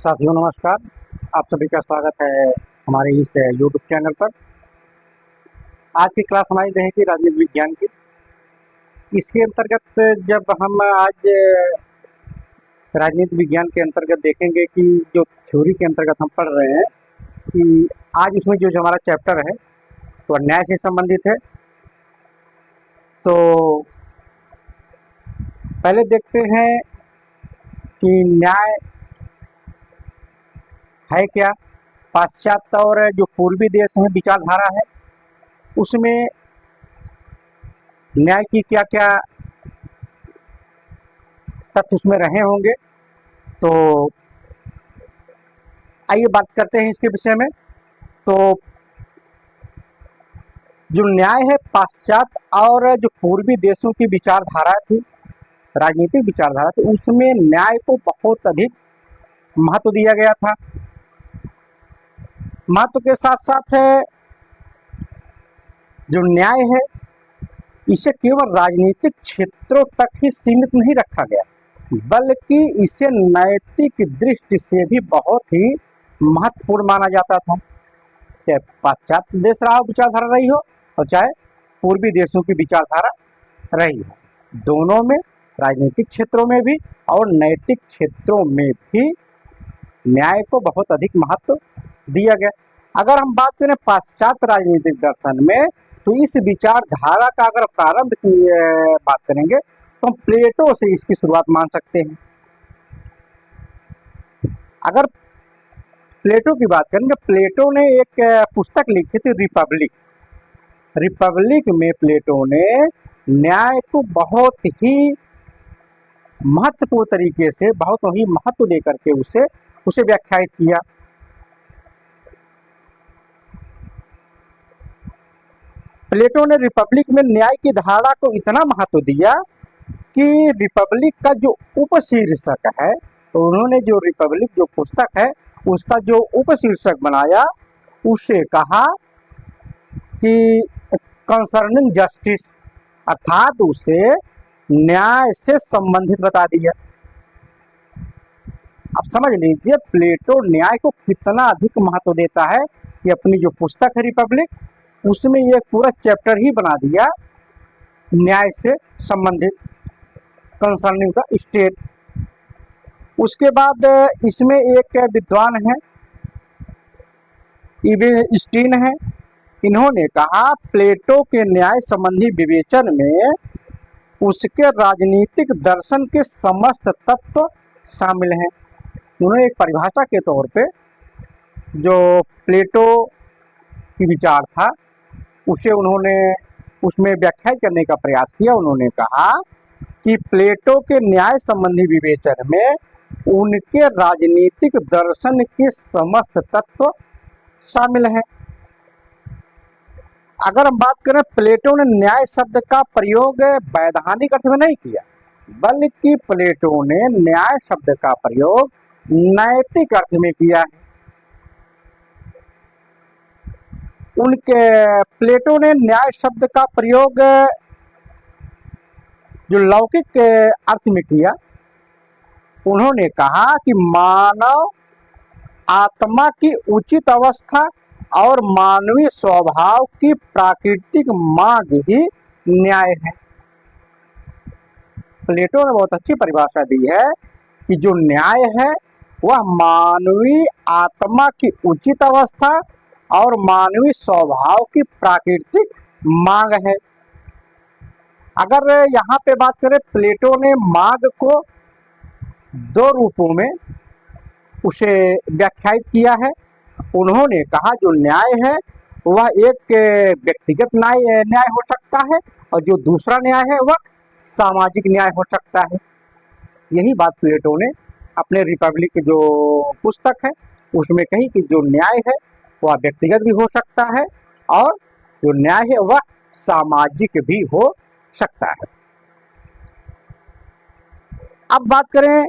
साथियों नमस्कार। आप सभी का स्वागत है हमारे इस यूट्यूब चैनल पर। आज की क्लास हमारी रहेगी राजनीति विज्ञान की। इसके अंतर्गत जब हम आज राजनीति विज्ञान के अंतर्गत देखेंगे कि जो थ्योरी के अंतर्गत हम पढ़ रहे हैं कि आज उसमें जो हमारा चैप्टर है तो न्याय से संबंधित है। तो पहले देखते हैं कि न्याय है क्या। पाश्चात्य और जो पूर्वी देश है विचारधारा है उसमें न्याय की क्या क्या तथ्य उसमें रहे होंगे। तो आइए बात करते हैं इसके विषय में। तो जो न्याय है पाश्चात्य और जो पूर्वी देशों की विचारधारा थी, राजनीतिक विचारधारा थी, उसमें न्याय को बहुत अधिक महत्व दिया गया था। महत्व के साथ साथ जो न्याय है इसे केवल राजनीतिक क्षेत्रों तक ही सीमित नहीं रखा गया, बल्कि इसे नैतिक दृष्टि से भी बहुत ही महत्वपूर्ण माना जाता था। चाहे पाश्चात्य देश रहा विचारधारा रही हो और चाहे पूर्वी देशों की विचारधारा रही हो, दोनों में राजनीतिक क्षेत्रों में भी और नैतिक क्षेत्रों में भी न्याय को बहुत अधिक महत्व दिया गया। अगर हम बात करें पाश्चात्य राजनीतिक दर्शन में तो इस विचारधारा का अगर प्रारंभ की बात करेंगे तो हम प्लेटो से इसकी शुरुआत मान सकते हैं। अगर प्लेटो की बात करेंगे, प्लेटो ने एक पुस्तक लिखी थी रिपब्लिक। रिपब्लिक में प्लेटो ने न्याय को बहुत ही महत्वपूर्ण तरीके से, बहुत ही महत्व देकर के उसे व्याख्यायित किया। प्लेटो ने रिपब्लिक में न्याय की धारणा को इतना महत्व दिया कि रिपब्लिक का जो उपशीर्षक है, तो उन्होंने जो रिपब्लिक जो पुस्तक है उसका जो उपशीर्षक बनाया उसे कहा कि कंसर्निंग जस्टिस, अर्थात उसे न्याय से संबंधित बता दिया। आप समझ लीजिए प्लेटो न्याय को कितना अधिक महत्व देता है कि अपनी जो पुस्तक है रिपब्लिक उसमें ये पूरा चैप्टर ही बना दिया न्याय से संबंधित, कंसर्निंग द स्टेट। उसके बाद इसमें एक विद्वान है इवेस्टीन है, इन्होंने कहा प्लेटो के न्याय संबंधी विवेचन में उसके राजनीतिक दर्शन के समस्त तत्व शामिल हैं। उन्होंने एक परिभाषा के तौर पे जो प्लेटो की विचार था उसे उन्होंने उसमें व्याख्या करने का प्रयास किया। उन्होंने कहा कि प्लेटो के न्याय संबंधी विवेचन में उनके राजनीतिक दर्शन के समस्त तत्व शामिल हैं। अगर हम बात करें, प्लेटो ने न्याय शब्द का प्रयोग वैधानिक अर्थ में नहीं किया, बल्कि प्लेटो ने न्याय शब्द का प्रयोग नैतिक अर्थ में किया है। प्लेटो ने न्याय शब्द का प्रयोग जो लौकिक अर्थ में किया, उन्होंने कहा कि मानव आत्मा की उचित अवस्था और मानवीय स्वभाव की प्राकृतिक मांग ही न्याय है। प्लेटो ने बहुत अच्छी परिभाषा दी है कि जो न्याय है वह मानवीय आत्मा की उचित अवस्था और मानवीय स्वभाव की प्राकृतिक मांग है। अगर यहाँ पे बात करें, प्लेटो ने मांग को दो रूपों में उसे व्याख्यायित किया है। उन्होंने कहा जो न्याय है वह एक व्यक्तिगत न्याय हो सकता है और जो दूसरा न्याय है वह सामाजिक न्याय हो सकता है। यही बात प्लेटो ने अपने रिपब्लिक जो पुस्तक है उसमें कही कि जो न्याय है वह व्यक्तिगत भी हो सकता है और जो न्याय है वह सामाजिक भी हो सकता है। अब बात करें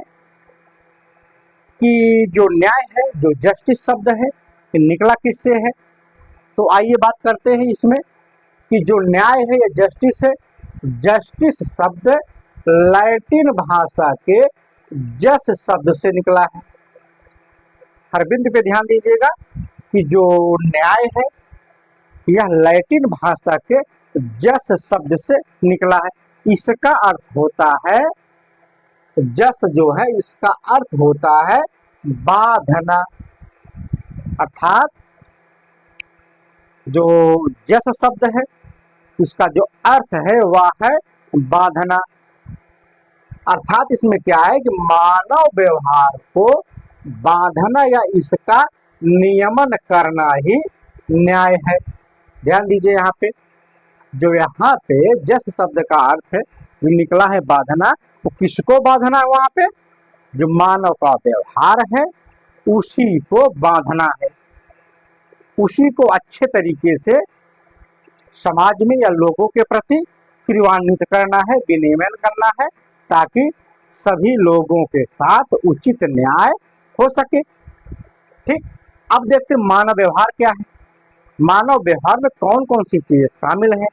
कि जो न्याय है, जो जस्टिस शब्द है, निकला किससे है, तो आइए बात करते हैं इसमें कि जो न्याय है या जस्टिस है। जस्टिस शब्द लैटिन भाषा के जस शब्द से निकला है। हर बिंदु पे ध्यान दीजिएगा कि जो न्याय है यह लैटिन भाषा के जस शब्द से निकला है। इसका अर्थ होता है, जस जो है इसका अर्थ होता है बाधना, अर्थात जो जस शब्द है इसका जो अर्थ है वह है बाधना। अर्थात इसमें क्या है कि मानव व्यवहार को बांधना या इसका नियमन करना ही न्याय है। ध्यान दीजिए यहाँ पे, जो यहाँ पे जस शब्द का अर्थ है वो निकला है बांधना, वो किसको बांधना है? वहां पे जो मानव का व्यवहार है उसी को बांधना है, उसी को अच्छे तरीके से समाज में या लोगों के प्रति क्रियान्वित करना है, विनियमन करना है, ताकि सभी लोगों के साथ उचित न्याय हो सके। ठीक, अब देखते हैं मानव व्यवहार क्या है। मानव व्यवहार में कौन कौन सी चीजें शामिल हैं,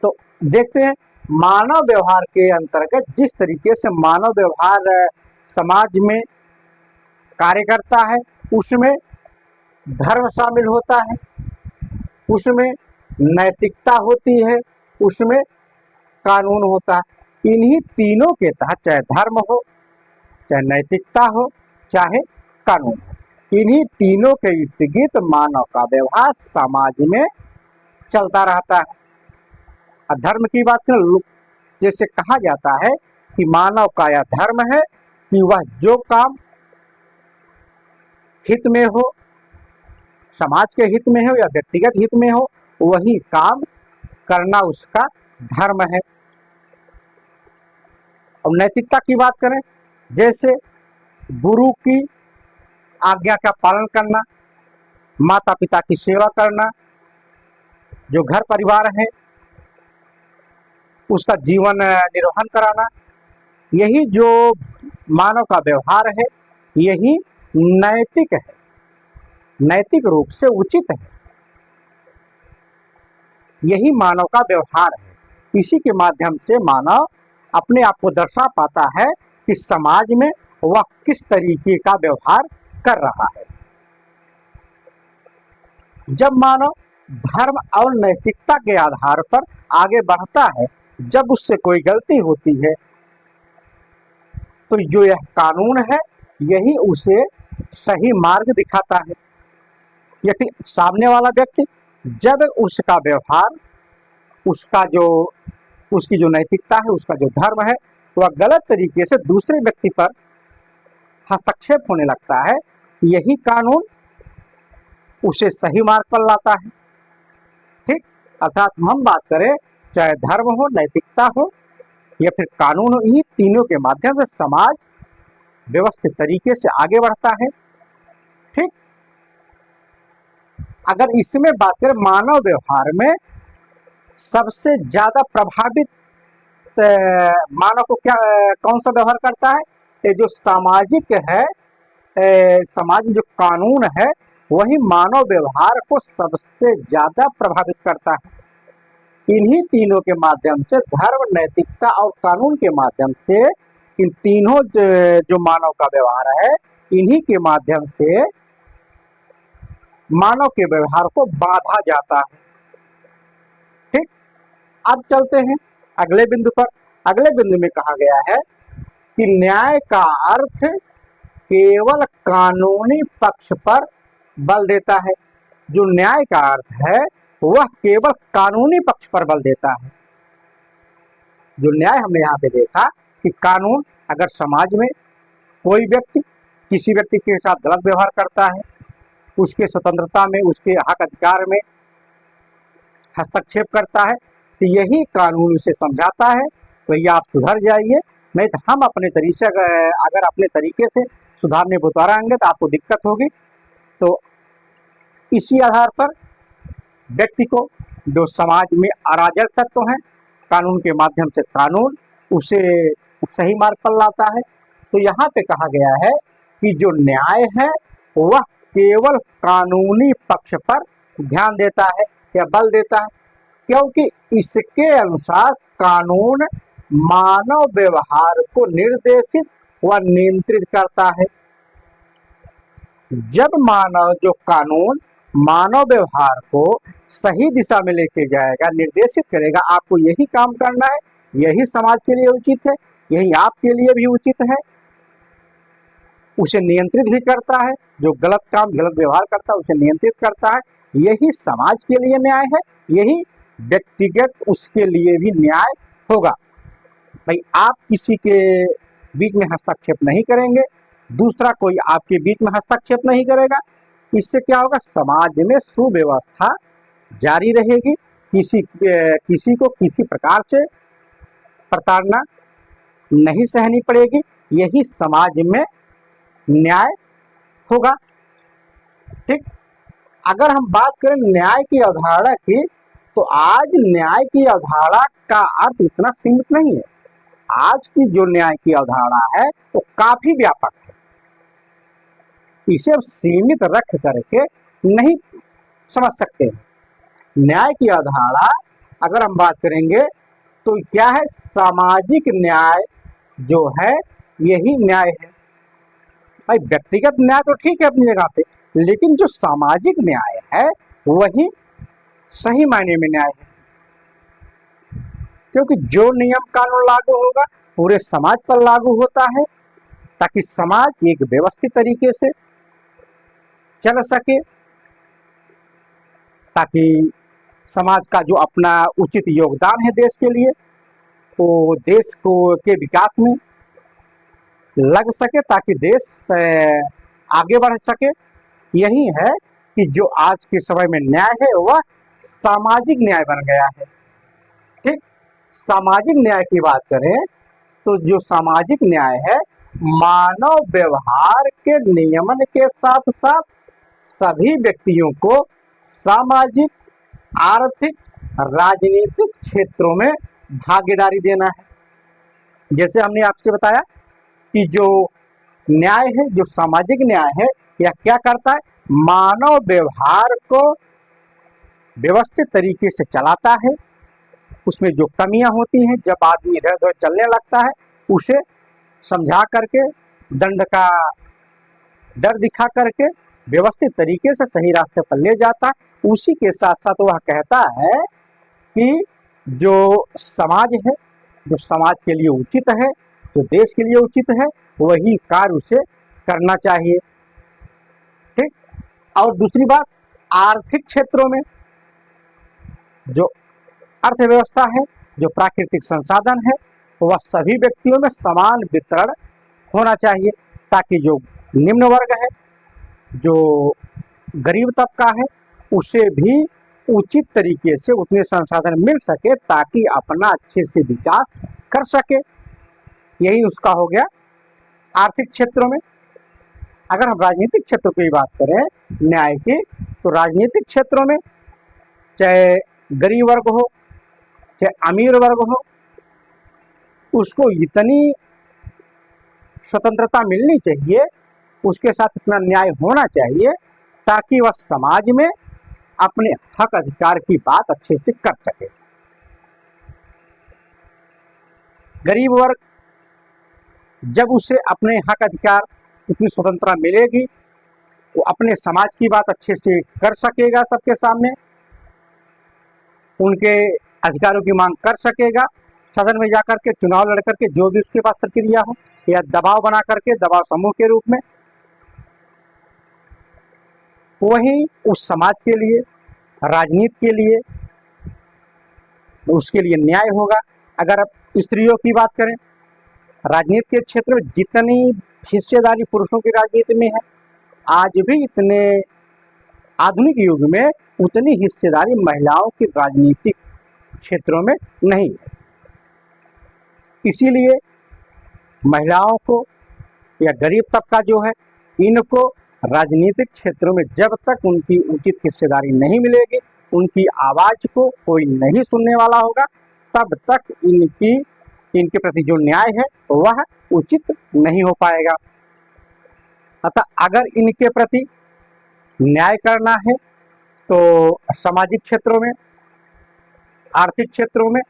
तो देखते हैं। मानव व्यवहार के अंतर्गत जिस तरीके से मानव व्यवहार समाज में कार्य करता है उसमें धर्म शामिल होता है, उसमें नैतिकता होती है, उसमें कानून होता है। इन्हीं तीनों के तहत चाहे धर्म हो, चाहे नैतिकता हो, चाहे कानून हो, इन्हीं तीनों के इर्द गिर्द मानव का व्यवहार समाज में चलता रहता है। और धर्म की बात करें, जैसे कहा जाता है कि मानव का यह धर्म है कि वह जो काम हित में हो, समाज के हित में हो या व्यक्तिगत हित में हो, वही काम करना उसका धर्म है। अब नैतिकता की बात करें, जैसे गुरु की आज्ञा का पालन करना, माता पिता की सेवा करना, जो घर परिवार है उसका जीवन निर्वहन कराना, यही जो मानव का व्यवहार है यही नैतिक है, नैतिक रूप से उचित है, यही मानव का व्यवहार है। इसी के माध्यम से मानव अपने आप को दर्शा पाता है कि समाज में वह किस तरीके का व्यवहार कर रहा है। जब मानव धर्म और नैतिकता के आधार पर आगे बढ़ता है, जब उससे कोई गलती होती है तो जो यह कानून है यही उसे सही मार्ग दिखाता है। यदि सामने वाला व्यक्ति जब उसका व्यवहार, उसका जो उसकी जो नैतिकता है, उसका जो धर्म है, वह गलत तरीके से दूसरे व्यक्ति पर हस्तक्षेप होने लगता है, यही कानून उसे सही मार्ग पर लाता है। ठीक, अर्थात हम बात करें चाहे धर्म हो, नैतिकता हो या फिर कानून हो, इन्हीं तीनों के माध्यम से समाज व्यवस्थित तरीके से आगे बढ़ता है। ठीक, अगर इसमें बात करें मानव व्यवहार में सबसे ज्यादा प्रभावित मानव को क्या कौन सा व्यवहार करता है? ये जो सामाजिक है, समाज में जो कानून है वही मानव व्यवहार को सबसे ज्यादा प्रभावित करता है। इन्हीं तीनों के माध्यम से, धर्म, नैतिकता और कानून के माध्यम से, इन तीनों जो मानव का व्यवहार है इन्हीं के माध्यम से मानव के व्यवहार को बांधा जाता है। ठीक, अब चलते हैं अगले बिंदु पर। अगले बिंदु में कहा गया है कि न्याय का अर्थ केवल कानूनी पक्ष पर बल देता है। जो न्याय का अर्थ है वह केवल कानूनी पक्ष पर बल देता है। जो न्याय हमने यहाँ पे देखा कि कानून, अगर समाज में कोई व्यक्ति किसी व्यक्ति के साथ गलत व्यवहार करता है, उसके स्वतंत्रता में, उसके हक अधिकार में हस्तक्षेप करता है, तो यही कानून उसे समझाता है भैया आप सुधर जाइए, नहीं तो हम अपने तरीके से अगर अपने तरीके से सुधारने को उतारेंगे तो आपको दिक्कत होगी। तो इसी आधार पर व्यक्ति को, जो समाज में अराजक तत्व हैं, कानून के माध्यम से कानून उसे सही मार्ग पर लाता है। तो यहाँ पे कहा गया है कि जो न्याय है वह केवल कानूनी पक्ष पर ध्यान देता है या बल देता है, क्योंकि इसके अनुसार कानून मानव व्यवहार को निर्देशित व नियंत्रित करता है। जब मानव जो कानून मानव व्यवहार को सही दिशा में लेके जाएगा, निर्देशित करेगा, आपको यही काम करना है, यही समाज के लिए उचित है, यही आपके लिए भी उचित है, उसे नियंत्रित भी करता है, जो गलत काम गलत व्यवहार करता है उसे नियंत्रित करता है, यही समाज के लिए न्याय है, यही व्यक्तिगत उसके लिए भी न्याय होगा। भाई आप किसी के बीच में हस्तक्षेप नहीं करेंगे, दूसरा कोई आपके बीच में हस्तक्षेप नहीं करेगा, इससे क्या होगा, समाज में सुव्यवस्था जारी रहेगी, किसी को किसी प्रकार से प्रताड़ना नहीं सहनी पड़ेगी, यही समाज में न्याय होगा। ठीक, अगर हम बात करें न्याय की अवधारणा की, तो आज न्याय की अवधारणा का अर्थ इतना सीमित नहीं है। आज की जो न्याय की अवधारणा है वो काफी व्यापक है, इसे सीमित रख करके नहीं समझ सकते। न्याय की अवधारणा अगर हम बात करेंगे तो क्या है, सामाजिक न्याय जो है यही न्याय है। भाई व्यक्तिगत न्याय तो ठीक है अपनी जगह पे, लेकिन जो सामाजिक न्याय है वही सही मायने में न्याय है, क्योंकि जो नियम कानून लागू होगा पूरे समाज पर लागू होता है, ताकि समाज एक व्यवस्थित तरीके से चल सके, ताकि समाज का जो अपना उचित योगदान है देश के लिए वो देश को के विकास में लग सके, ताकि देश आगे बढ़ सके। यही है कि जो आज के समय में न्याय है वह सामाजिक न्याय बन गया है। ठीक, सामाजिक न्याय की बात करें तो जो सामाजिक न्याय है, मानव व्यवहार के नियमन के साथ साथ सभी व्यक्तियों को सामाजिक, आर्थिक, राजनीतिक क्षेत्रों में भागीदारी देना है। जैसे हमने आपसे बताया कि जो न्याय है, जो सामाजिक न्याय है, यह क्या करता है, मानव व्यवहार को व्यवस्थित तरीके से चलाता है। उसमें जो कमियां होती हैं, जब आदमी इधर उधर चलने लगता है, उसे समझा करके, दंड का डर दिखा करके व्यवस्थित तरीके से सही रास्ते पर ले जाता है। उसी के साथ साथ वह कहता है कि जो समाज है, जो समाज के लिए उचित है, जो देश के लिए उचित है, वही कार्य उसे करना चाहिए। ठीक, और दूसरी बात, आर्थिक क्षेत्रों में जो अर्थव्यवस्था है, जो प्राकृतिक संसाधन है, वह सभी व्यक्तियों में समान वितरण होना चाहिए, ताकि जो निम्न वर्ग है, जो गरीब तबका है, उसे भी उचित तरीके से उतने संसाधन मिल सके, ताकि अपना अच्छे से विकास कर सके। यही उसका हो गया आर्थिक क्षेत्रों में। अगर हम राजनीतिक क्षेत्र की बात करें न्याय की, तो राजनीतिक क्षेत्रों में चाहे गरीब वर्ग हो चाहे अमीर वर्ग हो, उसको इतनी स्वतंत्रता मिलनी चाहिए, उसके साथ इतना न्याय होना चाहिए, ताकि वह समाज में अपने हक अधिकार की बात अच्छे से कर सके। गरीब वर्ग जब उसे अपने हक अधिकार, इतनी स्वतंत्रता मिलेगी, वो अपने समाज की बात अच्छे से कर सकेगा, सबके सामने उनके अधिकारों की मांग कर सकेगा, सदन में जाकर के चुनाव लड़ करके, जो भी उसके पास प्रक्रिया हो, या दबाव बना करके, दबाव समूह के रूप में, वही उस समाज के लिए, राजनीति के लिए, उसके लिए न्याय होगा। अगर अब स्त्रियों की बात करें, राजनीति के क्षेत्र में जितनी हिस्सेदारी पुरुषों की राजनीति में है, आज भी इतने आधुनिक युग में उतनी हिस्सेदारी महिलाओं की राजनीतिक क्षेत्रों में नहीं है। इसीलिए महिलाओं को या गरीब तबका जो है, इनको राजनीतिक क्षेत्रों में जब तक उनकी उचित हिस्सेदारी नहीं मिलेगी, उनकी आवाज को कोई नहीं सुनने वाला होगा, तब तक इनके प्रति जो न्याय है वह उचित नहीं हो पाएगा। अतः अगर इनके प्रति न्याय करना है तो सामाजिक क्षेत्रों में, आर्थिक क्षेत्रों में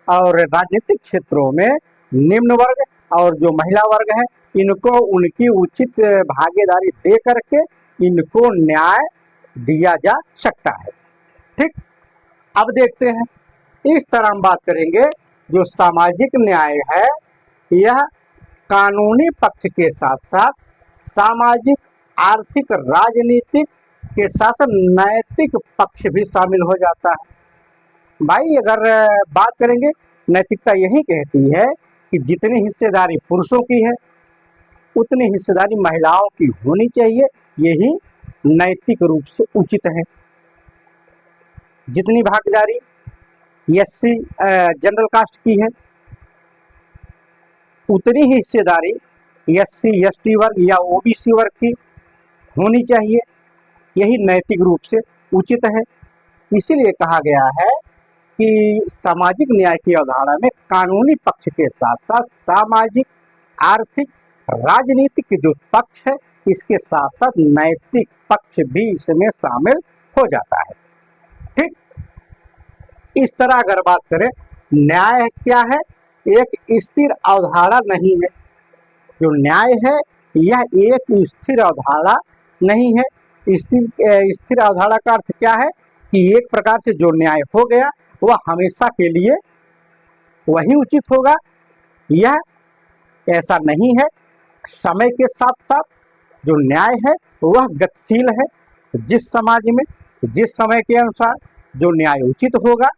और राजनीतिक क्षेत्रों में निम्न वर्ग और जो महिला वर्ग है, इनको उनकी उचित भागीदारी दे करके इनको न्याय दिया जा सकता है। ठीक, अब देखते हैं, इस तरह हम बात करेंगे जो सामाजिक न्याय है यह कानूनी पक्ष के साथ साथ सामाजिक, आर्थिक, राजनीतिक के साथ साथ नैतिक पक्ष भी शामिल हो जाता है। भाई अगर बात करेंगे, नैतिकता यही कहती है कि जितनी हिस्सेदारी पुरुषों की है उतनी हिस्सेदारी महिलाओं की होनी चाहिए, यही नैतिक रूप से उचित है। जितनी भागीदारी एससी जनरल कास्ट की है उतनी ही हिस्सेदारी एससी एसटी वर्ग या ओबीसी वर्ग की होनी चाहिए, यही नैतिक रूप से उचित है। इसीलिए कहा गया है कि सामाजिक न्याय की अवधारणा में कानूनी पक्ष के साथ साथ सामाजिक, आर्थिक, राजनीतिक जो पक्ष है इसके साथ साथ नैतिक पक्ष भी इसमें शामिल हो जाता है। ठीक, इस तरह अगर बात करें, न्याय क्या है? एक स्थिर अवधारणा नहीं है। जो न्याय है यह एक स्थिर अवधारणा नहीं है। स्थिर अवधारणा का अर्थ क्या है कि एक प्रकार से जो न्याय हो गया वह हमेशा के लिए वही उचित होगा, यह ऐसा नहीं है। समय के साथ साथ जो न्याय है वह गतिशील है। जिस समाज में जिस समय के अनुसार जो न्याय उचित होगा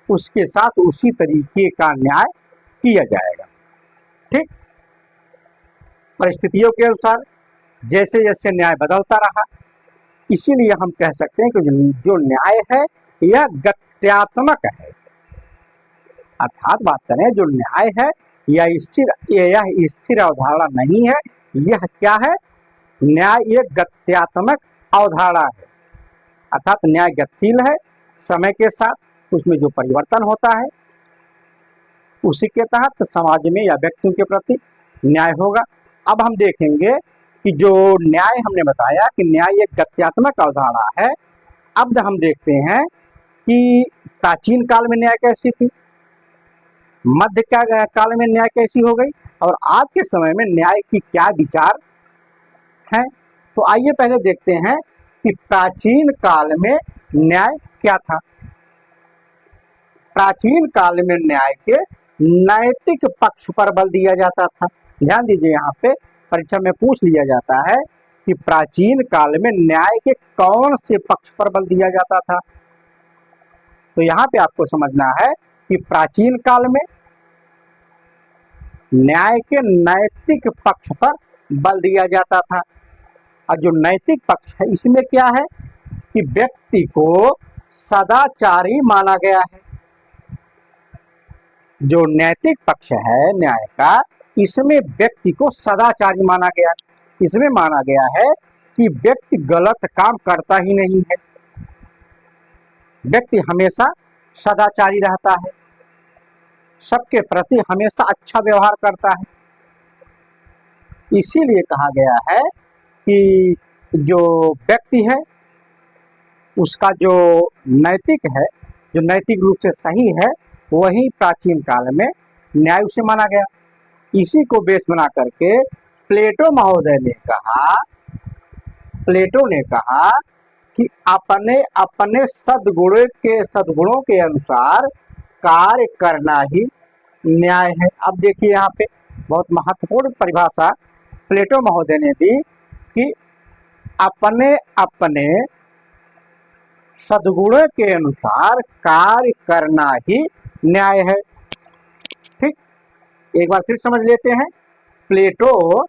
उसके साथ उसी तरीके का न्याय किया जाएगा। ठीक, परिस्थितियों के अनुसार जैसे जैसे न्याय बदलता रहा, इसीलिए हम कह सकते हैं कि जो न्याय है यह गत्यात्मक है। अर्थात बात करें, जो न्याय है यह स्थिर अवधारणा नहीं है। यह क्या है? न्याय एक गत्यात्मक अवधारणा है। अर्थात न्याय गतिशील है, समय के साथ उसमें जो परिवर्तन होता है उसी के तहत समाज में या व्यक्तियों के प्रति न्याय होगा। अब हम देखेंगे कि जो न्याय हमने बताया कि न्याय एक गत्यात्मक अवधारणा है। अब हम देखते हैं कि प्राचीन काल में न्याय कैसी थी, मध्य काल में न्याय कैसी हो गई और आज के समय में न्याय की क्या विचार हैं। तो आइए पहले देखते हैं कि प्राचीन काल में न्याय क्या था। प्राचीन काल में न्याय के नैतिक पक्ष पर बल दिया जाता था। ध्यान दीजिए, यहाँ पे परीक्षा में पूछ लिया जाता है कि प्राचीन काल में न्याय के कौन से पक्ष पर बल दिया जाता था। तो यहाँ पे आपको समझना है कि प्राचीन काल में न्याय के नैतिक पक्ष पर बल दिया जाता था। और जो नैतिक पक्ष है इसमें क्या है कि व्यक्ति को सदाचारी माना गया है। जो नैतिक पक्ष है न्याय का, इसमें व्यक्ति को सदाचारी माना गया। इसमें माना गया है कि व्यक्ति गलत काम करता ही नहीं है, व्यक्ति हमेशा सदाचारी रहता है, सबके प्रति हमेशा अच्छा व्यवहार करता है। इसीलिए कहा गया है कि जो व्यक्ति है उसका जो नैतिक है, जो नैतिक रूप से सही है, वही प्राचीन काल में न्याय उसे माना गया। इसी को बेस बना करके प्लेटो महोदय ने कहा कि अपने अपने सद्गुणों के अनुसार कार्य करना ही न्याय है। अब देखिए यहाँ पे बहुत महत्वपूर्ण परिभाषा प्लेटो महोदय ने दी कि अपने अपने सद्गुणों के अनुसार कार्य करना ही न्याय है। ठीक, एक बार फिर समझ लेते हैं। प्लेटो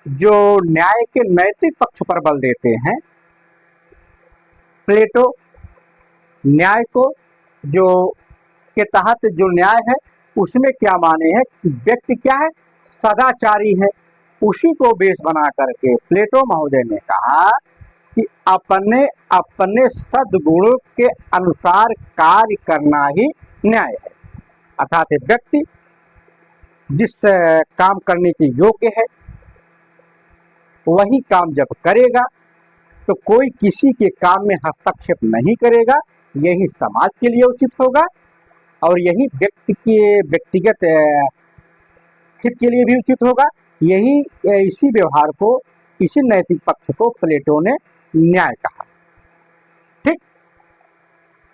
जो न्याय के नैतिक पक्ष पर बल देते हैं, प्लेटो न्याय को जो के तहत जो न्याय है उसमें क्या माने हैं कि व्यक्ति क्या है, सदाचारी है। उसी को बेस बना करके प्लेटो महोदय ने कहा कि अपने अपने सद्गुणों के अनुसार कार्य करना ही न्याय है। अर्थात व्यक्ति जिस काम करने के योग्य है वही काम जब करेगा तो कोई किसी के काम में हस्तक्षेप नहीं करेगा, यही समाज के लिए उचित होगा और यही व्यक्ति के व्यक्तिगत हित के लिए भी उचित होगा। यही इसी व्यवहार को इसी नैतिक पक्ष को प्लेटो ने न्याय कहा। ठीक,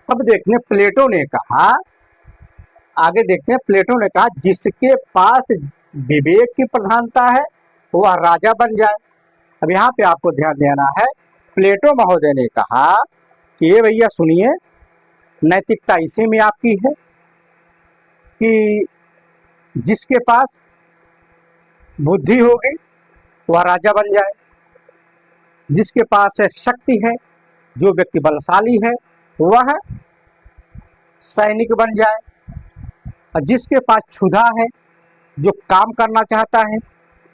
अब देखते हैं प्लेटो ने कहा, आगे देखते हैं प्लेटो ने कहा जिसके पास विवेक की प्रधानता है वह राजा बन जाए। अब यहाँ पे आपको ध्यान देना है, प्लेटो महोदय ने कहा कि ये भैया सुनिए, नैतिकता इसी में आपकी है कि जिसके पास बुद्धि होगी वह राजा बन जाए, जिसके पास शक्ति है, जो व्यक्ति बलशाली है वह सैनिक बन जाए, और जिसके पास क्षुधा है, जो काम करना चाहता है,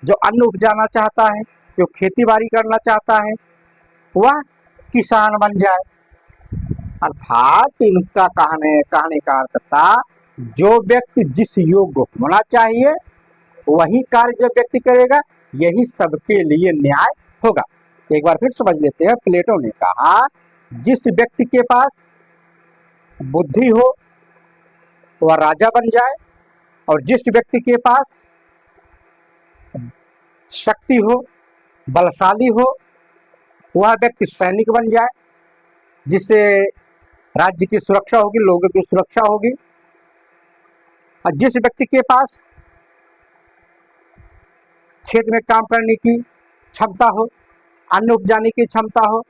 जो अन्न उपजाना चाहता है, जो खेती बाड़ी करना चाहता है वह किसान बन जाए। अर्थात इनका कहने का अर्थ था जो व्यक्ति जिस योग्य होना चाहिए वही कार्य जब व्यक्ति करेगा, यही सबके लिए न्याय होगा। एक बार फिर समझ लेते हैं, प्लेटो ने कहा जिस व्यक्ति के पास बुद्धि हो वह राजा बन जाए, और जिस व्यक्ति के पास शक्ति हो, बलशाली हो, वह व्यक्ति सैनिक बन जाए, जिससे राज्य की सुरक्षा होगी, लोगों की सुरक्षा होगी। और जिस व्यक्ति के पास खेत में काम करने की क्षमता हो, अन्न उपजाने की क्षमता हो,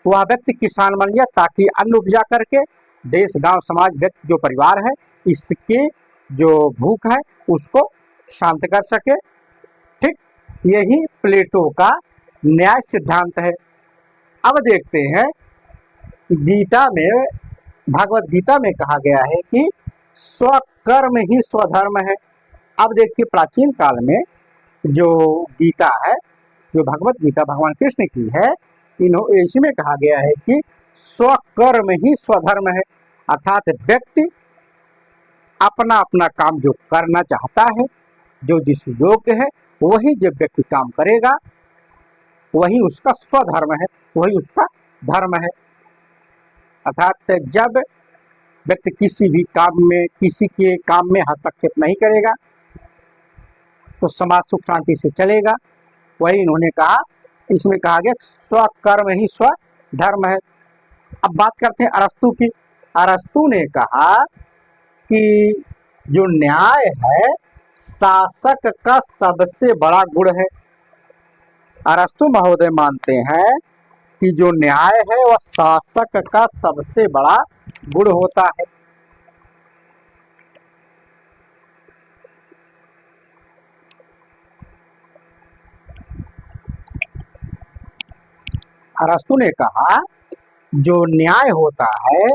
वह व्यक्ति किसान बन जाए, ताकि अन्न उपजा करके देश, गांव, समाज, व्यक्ति, जो परिवार है, इसके जो भूख है उसको शांत कर सके। ठीक, यही प्लेटो का न्याय सिद्धांत है। अब देखते हैं गीता में, भगवत गीता में कहा गया है कि स्वकर्म ही स्वधर्म है। अब देखिए प्राचीन काल में जो गीता है, जो भगवत गीता भगवान कृष्ण की है, इसमें कहा गया है कि स्वकर्म ही स्वधर्म है। अर्थात व्यक्ति अपना अपना काम जो करना चाहता है, जो जिस योग्य है, वही जब व्यक्ति काम करेगा वही उसका स्वधर्म है, वही उसका धर्म है। अर्थात जब व्यक्ति किसी भी काम में, किसी के काम में हस्तक्षेप नहीं करेगा तो समाज सुख शांति से चलेगा। वही इन्होंने कहा, इसमें कहा गया स्वकर्म ही स्वधर्म है। अब बात करते हैं अरस्तु की। अरस्तु ने कहा कि जो न्याय है शासक का सबसे बड़ा गुण है। अरस्तु महोदय मानते हैं कि जो न्याय है वह शासक का सबसे बड़ा गुण होता है। अरस्तु ने कहा जो न्याय होता है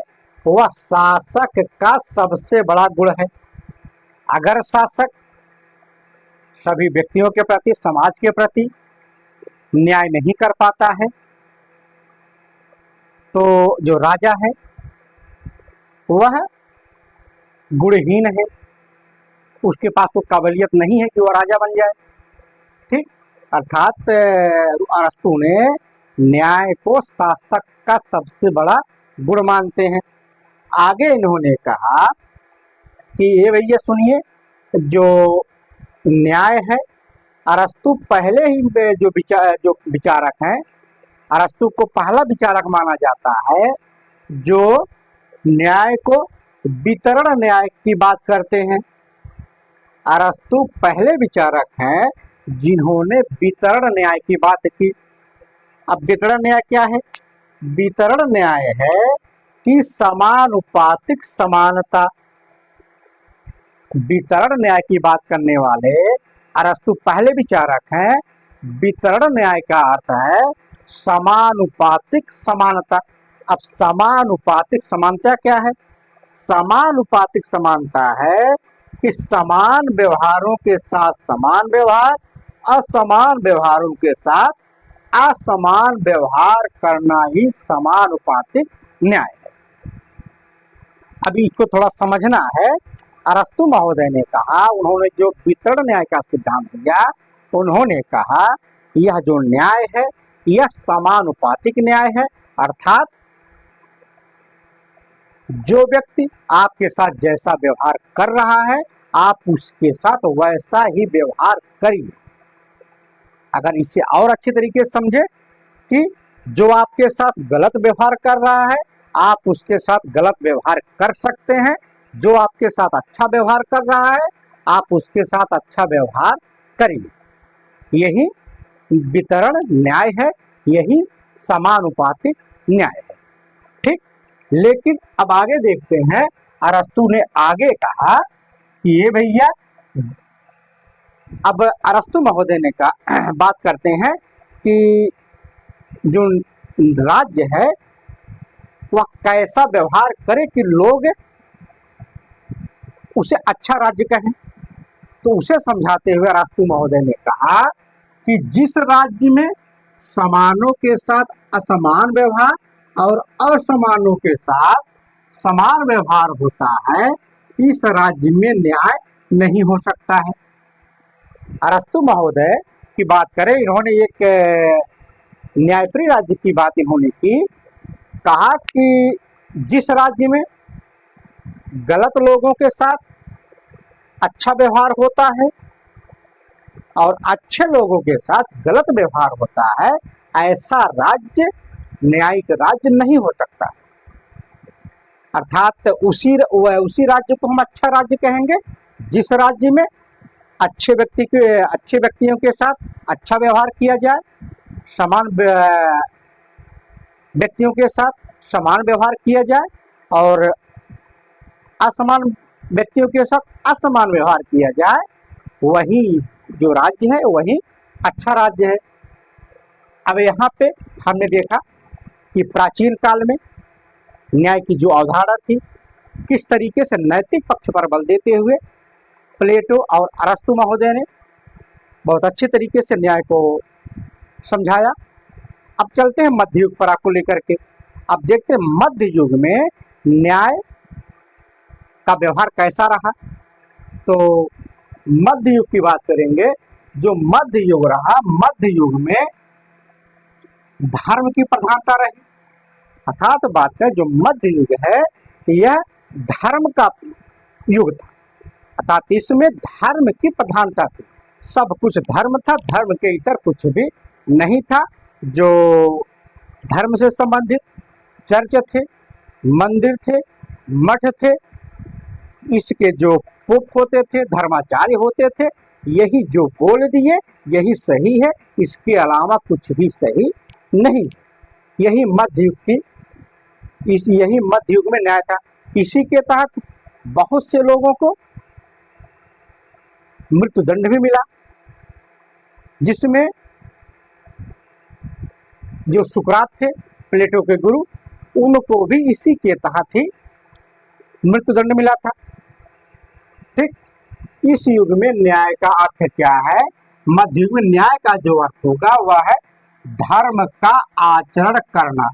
वह शासक का सबसे बड़ा गुण है। अगर शासक सभी व्यक्तियों के प्रति, समाज के प्रति न्याय नहीं कर पाता है तो जो राजा है वह गुणहीन है, उसके पास वो काबिलियत नहीं है कि वह राजा बन जाए। ठीक, अर्थात अरस्तु ने न्याय को शासक का सबसे बड़ा गुण मानते हैं। आगे इन्होंने कहा कि ये भैया सुनिए, जो न्याय है, अरस्तु पहले ही जो विचारक हैं, अरस्तु को पहला विचारक माना जाता है जो न्याय को वितरण न्याय की बात करते हैं। अरस्तु पहले विचारक हैं जिन्होंने वितरण न्याय की बात की। अब वितरण न्याय क्या है? वितरण न्याय है कि समानुपातिक समानता। वितरण न्याय की बात करने वाले अरस्तु पहले विचारक हैं। वितरण न्याय का अर्थ है समानुपातिक समानता। अब समानुपातिक समानता क्या है? समानुपातिक समानता है कि समान व्यवहारों के साथ समान व्यवहार, असमान व्यवहारों के साथ असमान व्यवहार करना ही समानुपातिक न्याय है। अभी इसको थोड़ा समझना है। अरस्तु महोदय ने कहा, उन्होंने जो वितरण न्याय का सिद्धांत दिया, उन्होंने कहा यह जो न्याय है यह समानुपातिक न्याय है। अर्थात जो व्यक्ति आपके साथ जैसा व्यवहार कर रहा है आप उसके साथ वैसा ही व्यवहार करिए। अगर इसे और अच्छे तरीके से समझे कि जो आपके साथ गलत व्यवहार कर रहा है आप उसके साथ गलत व्यवहार कर सकते हैं, जो आपके साथ अच्छा व्यवहार कर रहा है आप उसके साथ अच्छा व्यवहार करिए। यही वितरण न्याय है, यही समानुपातिक न्याय है। ठीक, लेकिन अब आगे देखते हैं, अरस्तु ने आगे कहा कि ये भैया, अब अरस्तु महोदय ने कहा बात करते हैं कि जो राज्य है वह कैसा व्यवहार करे कि लोग उसे अच्छा राज्य कहें। तो उसे समझाते हुए अरस्तु महोदय ने कहा कि जिस राज्य में समानों के साथ असमान व्यवहार और असमानों के साथ समान व्यवहार होता है, इस राज्य में न्याय नहीं हो सकता है। अरस्तु महोदय की बात करें, इन्होंने एक न्यायप्रिय राज्य की बात इन्होंने की, कहा कि जिस राज्य में गलत लोगों के साथ अच्छा व्यवहार होता है और अच्छे लोगों के साथ गलत व्यवहार होता है, ऐसा राज्य न्यायिक राज्य नहीं हो सकता। अर्थात उसी राज्य को हम अच्छा राज्य कहेंगे जिस राज्य में अच्छे व्यक्तियों के साथ अच्छा व्यवहार किया जाए, समान व्यक्तियों के साथ समान व्यवहार किया जाए और असमान व्यक्तियों के साथ असमान व्यवहार किया जाए, वही जो राज्य है वही अच्छा राज्य है। अब यहाँ पे हमने देखा कि प्राचीन काल में न्याय की जो अवधारणा थी, किस तरीके से नैतिक पक्ष पर बल देते हुए प्लेटो और अरस्तु महोदय ने बहुत अच्छे तरीके से न्याय को समझाया। अब चलते हैं मध्य युग पर आपको लेकर के। अब देखते हैं मध्य युग में न्याय का व्यवहार कैसा रहा। तो मध्य युग की बात करेंगे। जो मध्य युग रहा, मध्य युग में धर्म की प्रधानता रही। अर्थात बात करें जो मध्य युग है यह धर्म का युग था, अर्थात इसमें धर्म की प्रधानता थी। सब कुछ धर्म था, धर्म के इतर कुछ भी नहीं था। जो धर्म से संबंधित चर्च थे, मंदिर थे, मठ थे, इसके जो पोप होते थे, धर्माचार्य होते थे, यही जो बोल दिए यही सही है, इसके अलावा कुछ भी सही नहीं। यही मध्य युग में न्याय था। इसी के तहत बहुत से लोगों को मृत्युदंड भी मिला, जिसमें जो सुकरात थे, प्लेटो के गुरु, उनको भी इसी के तहत ही मृत्युदंड मिला था। ठीक, इस युग में न्याय का अर्थ क्या है? मध्य युग में न्याय का जो अर्थ होगा वह है धर्म का आचरण करना।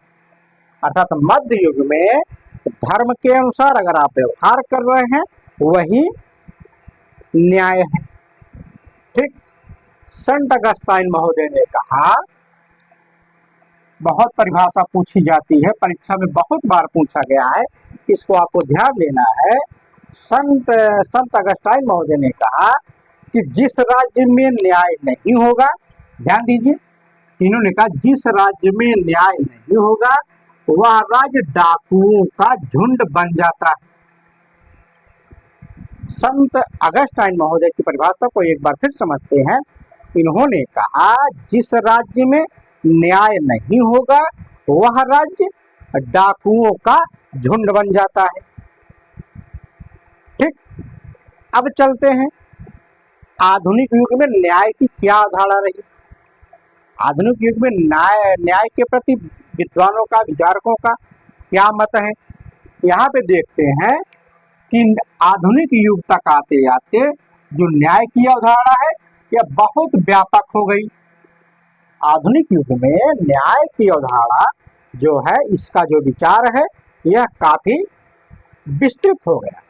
अर्थात मध्य युग में धर्म के अनुसार अगर आप व्यवहार कर रहे हैं वही न्याय है। ठीक, संत अगस्ताइन महोदय ने कहा, बहुत परिभाषा पूछी जाती है, परीक्षा में बहुत बार पूछा गया है, इसको आपको ध्यान देना है। संत अगस्टाइन महोदय ने कहा कि जिस राज्य में न्याय नहीं होगा, ध्यान दीजिए, इन्होंने कहा जिस राज्य में न्याय नहीं होगा वह राज्य डाकुओं का झुंड बन जाता है। संत अगस्टाइन महोदय की परिभाषा को एक बार फिर समझते हैं। इन्होंने कहा जिस राज्य में न्याय नहीं होगा वह राज्य डाकुओं का झुंड बन जाता है। ठीक, अब चलते हैं आधुनिक युग में न्याय की क्या अवधारणा रही। आधुनिक युग में न्याय के प्रति विद्वानों का, विचारकों का क्या मत है। यहाँ पे देखते हैं कि आधुनिक युग तक आते आते जो न्याय की अवधारणा है यह बहुत व्यापक हो गई। आधुनिक युग में न्याय की अवधारणा जो है, इसका जो विचार है यह काफी विस्तृत हो गया।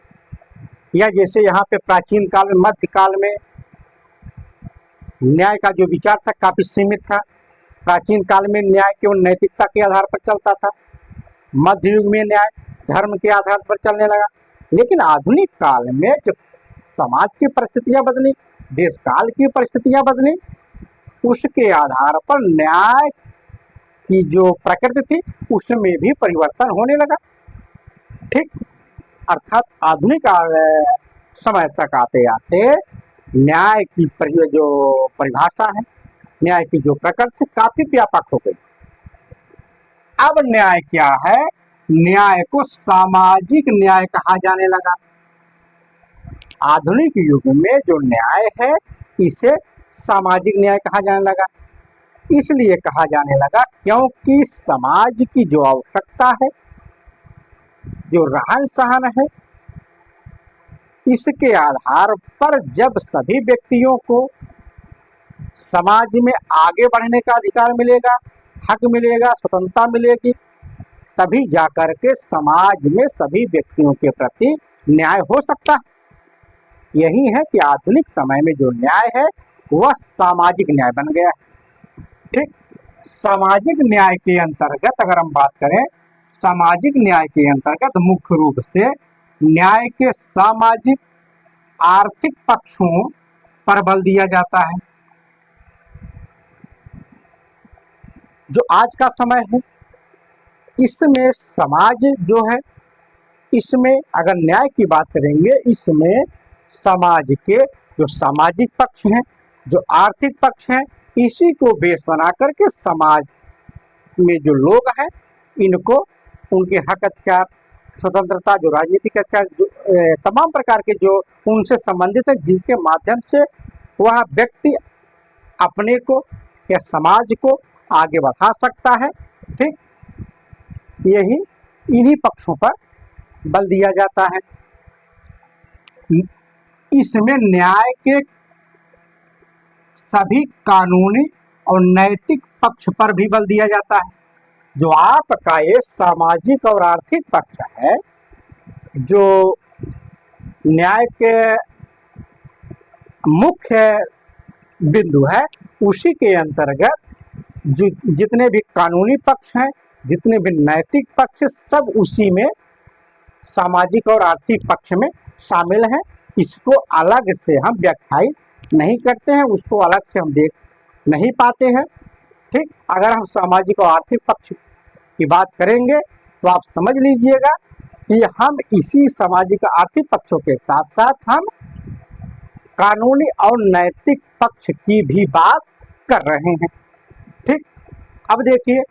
या जैसे यहाँ पे प्राचीन काल में, मध्यकाल में न्याय का जो विचार था काफी सीमित था। प्राचीन काल में न्याय केवल नैतिकता के आधार पर चलता था। मध्य युग में न्याय धर्म के आधार पर चलने लगा। लेकिन आधुनिक काल में जब समाज की परिस्थितियां बदली, देश काल की परिस्थितियां बदली, उसके आधार पर न्याय की जो प्रकृति थी उसमें भी परिवर्तन होने लगा। ठीक, अर्थात आधुनिक समय तक आते आते न्याय की जो परिभाषा है, न्याय की जो प्रकृति काफी व्यापक हो गई। अब न्याय क्या है? न्याय को सामाजिक न्याय कहा जाने लगा। आधुनिक युग में जो न्याय है इसे सामाजिक न्याय कहा जाने लगा। इसलिए कहा जाने लगा क्योंकि समाज की जो आवश्यकता है, जो रहन सहन है, इसके आधार पर जब सभी व्यक्तियों को समाज में आगे बढ़ने का अधिकार मिलेगा, हक मिलेगा, स्वतंत्रता मिलेगी, तभी जाकर के समाज में सभी व्यक्तियों के प्रति न्याय हो सकता है। यही है कि आधुनिक समय में जो न्याय है वह सामाजिक न्याय बन गया है। ठीक, सामाजिक न्याय के अंतर्गत अगर हम बात करें, सामाजिक न्याय के अंतर्गत मुख्य रूप से न्याय के सामाजिक आर्थिक पक्षों पर बल दिया जाता है। जो आज का समय है इसमें समाज जो है, इसमें अगर न्याय की बात करेंगे, इसमें समाज के जो सामाजिक पक्ष हैं, जो आर्थिक पक्ष हैं, इसी को बेस बना करके समाज में जो लोग हैं इनको उनके हक अधिकार, स्वतंत्रता, जो राजनीतिक अधिकार, जो तमाम प्रकार के जो उनसे संबंधित है, जिसके माध्यम से वह व्यक्ति अपने को या समाज को आगे बढ़ा सकता है। ठीक, यही इन्हीं पक्षों पर बल दिया जाता है। इसमें न्याय के सभी कानूनी और नैतिक पक्ष पर भी बल दिया जाता है। जो आपका ये सामाजिक और आर्थिक पक्ष है, जो न्याय के मुख्य बिंदु है, उसी के अंतर्गत जो जितने भी कानूनी पक्ष हैं, जितने भी नैतिक पक्ष, सब उसी में सामाजिक और आर्थिक पक्ष में शामिल हैं। इसको अलग से हम व्याख्यायित नहीं करते हैं, उसको अलग से हम देख नहीं पाते हैं। ठीक, अगर हम सामाजिक और आर्थिक पक्ष की बात करेंगे तो आप समझ लीजिएगा कि हम इसी सामाजिक आर्थिक पक्षों के साथ साथ हम कानूनी और नैतिक पक्ष की भी बात कर रहे हैं। ठीक, अब देखिए,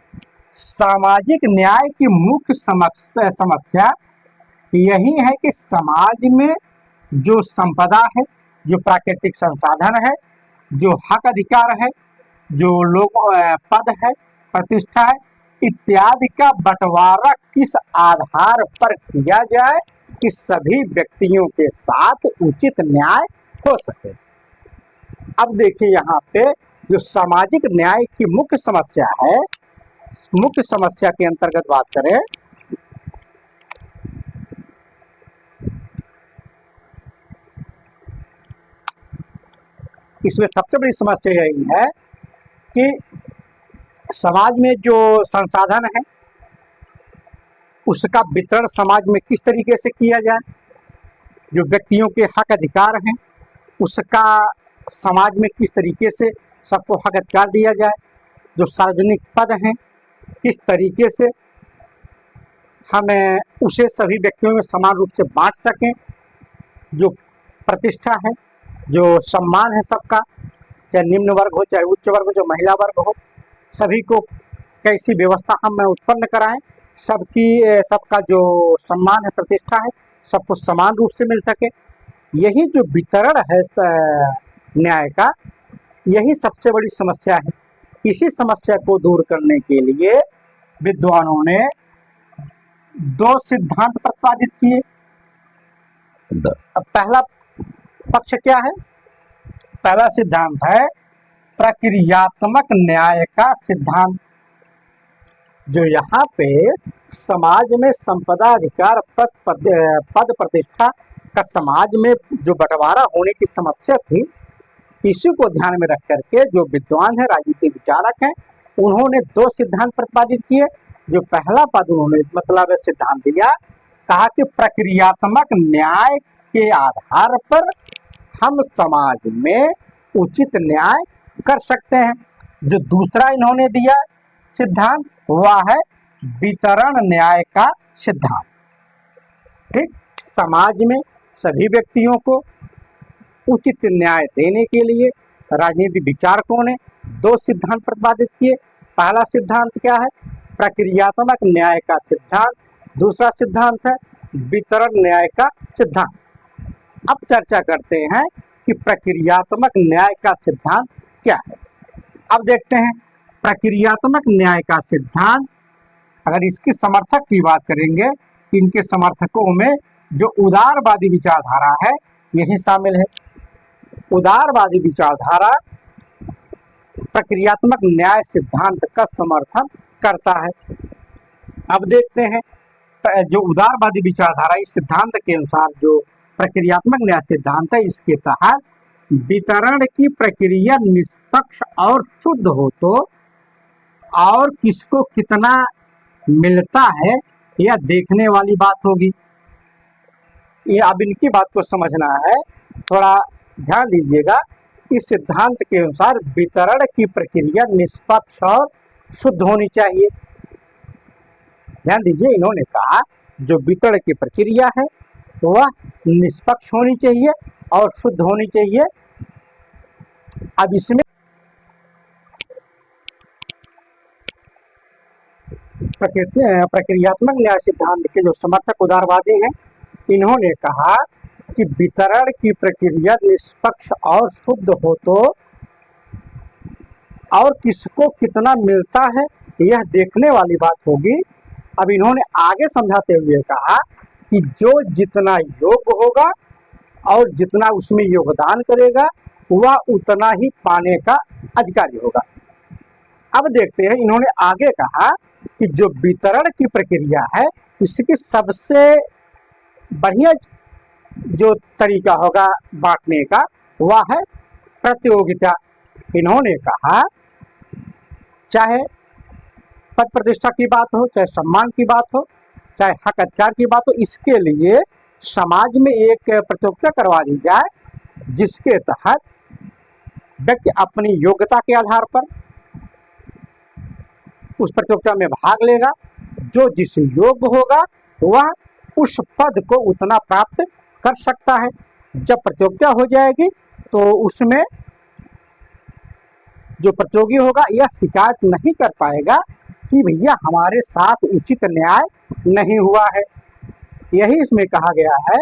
सामाजिक न्याय की मुख्य समस्या यही है कि समाज में जो संपदा है, जो प्राकृतिक संसाधन है, जो हक अधिकार है, जो लोग पद है, प्रतिष्ठा है, इत्यादि का बंटवारा किस आधार पर किया जाए कि सभी व्यक्तियों के साथ उचित न्याय हो सके। अब देखिए, यहाँ पे जो सामाजिक न्याय की मुख्य समस्या है, मुख्य समस्या के अंतर्गत बात करें, इसमें सबसे बड़ी समस्या यही है कि समाज में जो संसाधन है उसका वितरण समाज में किस तरीके से किया जाए, जो व्यक्तियों के हक अधिकार हैं उसका समाज में किस तरीके से सबको हक अधिकार दिया जाए, जो सार्वजनिक पद हैं किस तरीके से हमें उसे सभी व्यक्तियों में समान रूप से बांट सकें, जो प्रतिष्ठा है, जो सम्मान है सबका, चाहे निम्न वर्ग हो चाहे उच्च वर्ग हो, जो महिला वर्ग हो, सभी को कैसी व्यवस्था हम उत्पन्न कराएं, सबका जो सम्मान है, प्रतिष्ठा है, सबको समान रूप से मिल सके। यही जो वितरण है न्याय का, यही सबसे बड़ी समस्या है। इसी समस्या को दूर करने के लिए विद्वानों ने दो सिद्धांत प्रतिपादित किए। पहला पक्ष क्या है? पहला सिद्धांत है प्रक्रियात्मक न्याय का सिद्धांत, जो यहाँ पे समाज में संपदा अधिकार, पद प्रतिष्ठा का समाज में जो बंटवारा होने की समस्या थी, इसी को ध्यान में रख करके जो विद्वान है, राजनीतिक विचारक हैं, उन्होंने दो सिद्धांत प्रतिपादित किए। जो पहला पद उन्होंने मतलब सिद्धांत दिया, कहा कि प्रक्रियात्मक न्याय के आधार पर हम समाज में उचित न्याय कर सकते हैं। जो दूसरा इन्होंने दिया सिद्धांत वह है वितरण न्याय का सिद्धांत। ठीक, समाज में सभी व्यक्तियों को उचित न्याय देने के लिए राजनीतिक विचारकों ने दो सिद्धांत प्रतिपादित किए। पहला सिद्धांत क्या है? प्रक्रियात्मक न्याय का सिद्धांत। दूसरा सिद्धांत है वितरण न्याय का सिद्धांत। अब चर्चा करते हैं कि प्रक्रियात्मक न्याय का सिद्धांत क्या है। अब देखते हैं प्रक्रियात्मक न्याय का सिद्धांत। अगर इसकी समर्थक की बात करेंगे, इनके समर्थकों में जो उदारवादी विचारधारा है यही शामिल है। उदारवादी विचारधारा प्रक्रियात्मक न्याय सिद्धांत का समर्थन करता है। अब देखते हैं जो उदारवादी विचारधारा इस सिद्धांत के अनुसार जो प्रक्रियात्मक न्याय सिद्धांत है, इसके तहत वितरण की प्रक्रिया निष्पक्ष और शुद्ध हो तो और किसको कितना मिलता है यह देखने वाली बात होगी। ये अब इनकी बात को समझना है, थोड़ा ध्यान दीजिएगा। इस सिद्धांत के अनुसार वितरण की प्रक्रिया निष्पक्ष और शुद्ध होनी चाहिए। ध्यान दीजिए, इन्होंने कहा जो वितरण की प्रक्रिया है वह निष्पक्ष होनी चाहिए और शुद्ध होनी चाहिए। अब इसमें प्रक्रियात्मक न्याय सिद्धांत के जो समर्थक उदारवादी हैं, इन्होंने कहा कि वितरण की प्रक्रिया निष्पक्ष और शुद्ध हो तो और किसको कितना मिलता है यह देखने वाली बात होगी। अब इन्होंने आगे समझाते हुए कहा कि जो जितना योग्य होगा और जितना उसमें योगदान करेगा वह उतना ही पाने का अधिकारी होगा। अब देखते हैं, इन्होंने आगे कहा कि जो वितरण की प्रक्रिया है इसकी सबसे बढ़िया जो तरीका होगा बांटने का वह है प्रतियोगिता। इन्होंने कहा चाहे पद प्रतिष्ठा की बात हो, चाहे सम्मान की बात हो, चाहे हक अधिकार की बात हो, इसके लिए समाज में एक प्रतियोगिता करवा दी जाए जिसके तहत व्यक्ति अपनी योग्यता के आधार पर उस प्रतियोगिता में भाग लेगा। जो जिस योग्य होगा वह उस पद को उतना प्राप्त कर सकता है। जब प्रतियोगिता हो जाएगी तो उसमें जो प्रतियोगी होगा यह शिकायत नहीं कर पाएगा कि भैया हमारे साथ उचित न्याय नहीं हुआ है। यही इसमें कहा गया है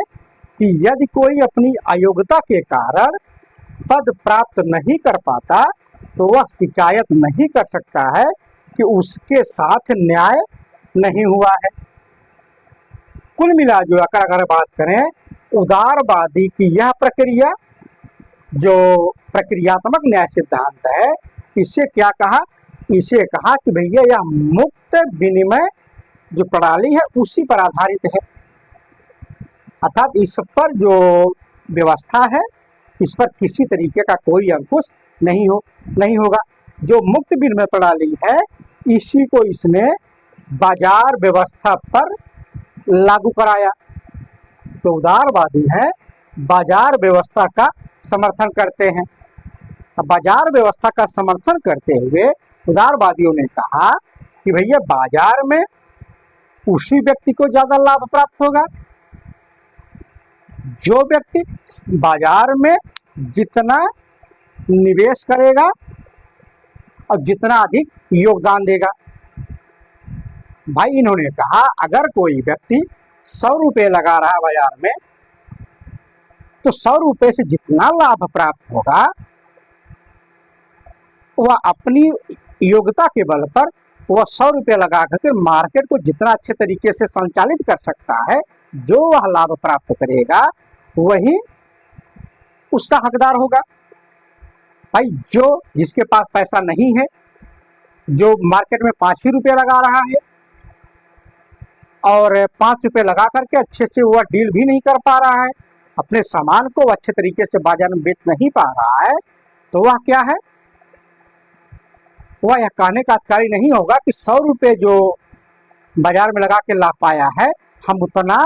कि यदि कोई अपनी अयोग्यता के कारण पद प्राप्त नहीं कर पाता तो वह शिकायत नहीं कर सकता है कि उसके साथ न्याय नहीं हुआ है। कुल मिला जो अगर बात करें उदारवादी की यह प्रक्रिया जो प्रक्रियात्मक न्याय सिद्धांत है, इसे क्या कहा? इसे कहा कि भैया यह मुक्त विनिमय जो प्रणाली है उसी पर आधारित है। अर्थात इस पर जो व्यवस्था है इस पर किसी तरीके का कोई अंकुश नहीं होगा। जो मुक्त विनिमय प्रणाली है इसी को इसने बाजार व्यवस्था पर लागू कराया। तो उदारवादी है बाजार व्यवस्था का समर्थन करते हैं। अब बाजार व्यवस्था का समर्थन करते हुए उदारवादियों ने कहा कि भैया बाजार में उसी व्यक्ति को ज्यादा लाभ प्राप्त होगा जो व्यक्ति बाजार में जितना निवेश करेगा और जितना अधिक योगदान देगा। भाई इन्होंने कहा अगर कोई व्यक्ति 100 रुपये लगा रहा है बाजार में तो 100 रुपये से जितना लाभ प्राप्त होगा वह अपनी योग्यता के बल पर वह 100 रुपये लगा करके मार्केट को जितना अच्छे तरीके से संचालित कर सकता है, जो वह लाभ प्राप्त करेगा वही उसका हकदार होगा। भाई जो जिसके पास पैसा नहीं है, जो मार्केट में 5 ही रुपये लगा रहा है और 5 रुपये लगा करके अच्छे से वह डील भी नहीं कर पा रहा है, अपने सामान को अच्छे तरीके से बाजार में बेच नहीं पा रहा है, तो वह क्या है, वह यह कहने का अधिकारी नहीं होगा कि 100 रुपये जो बाजार में लगा के लाभ पाया है हम उतना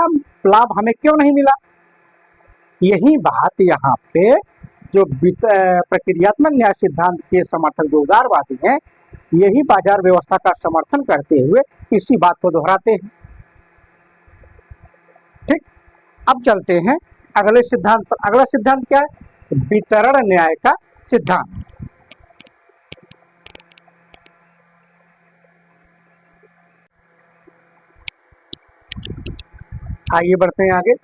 लाभ हमें क्यों नहीं मिला। यही बात यहाँ पे जो प्रक्रियात्मक न्याय सिद्धांत के समर्थक जो उदारवादी हैं, यही बाजार व्यवस्था का समर्थन करते हुए इसी बात को दोहराते हैं। ठीक, अब चलते हैं अगले सिद्धांत पर। अगला सिद्धांत क्या है? वितरण न्याय का सिद्धांत। आइए बढ़ते हैं आगे।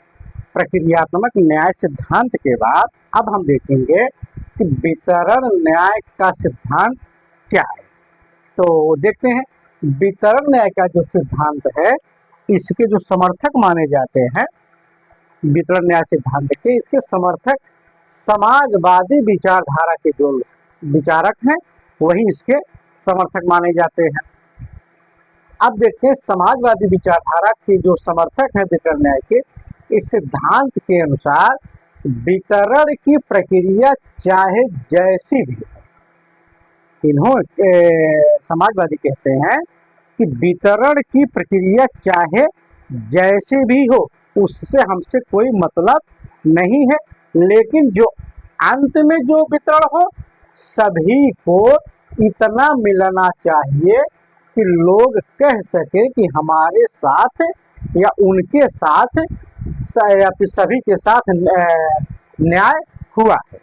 प्रक्रियात्मक न्याय सिद्धांत के बाद अब हम देखेंगे कि वितरण न्याय का सिद्धांत क्या है। तो देखते हैं, वितरण न्याय का जो सिद्धांत है, इसके जो समर्थक माने जाते हैं, वितरण न्याय सिद्धांत के इसके समर्थक समाजवादी विचारधारा के जो विचारक हैं, वही इसके समर्थक माने जाते हैं। अब देखते हैं समाजवादी विचारधारा के जो समर्थक हैं वितरण न्याय के, इस सिद्धांत के अनुसार वितरण की प्रक्रिया चाहे जैसी भी हो, समाजवादी कहते हैं कि वितरण की प्रक्रिया चाहे जैसे भी हो, उससे हमसे कोई मतलब नहीं है, लेकिन जो अंत में जो वितरण हो, सभी को इतना मिलना चाहिए कि लोग कह सके कि हमारे साथ या उनके साथ या फिर सभी के साथ न्याय हुआ है।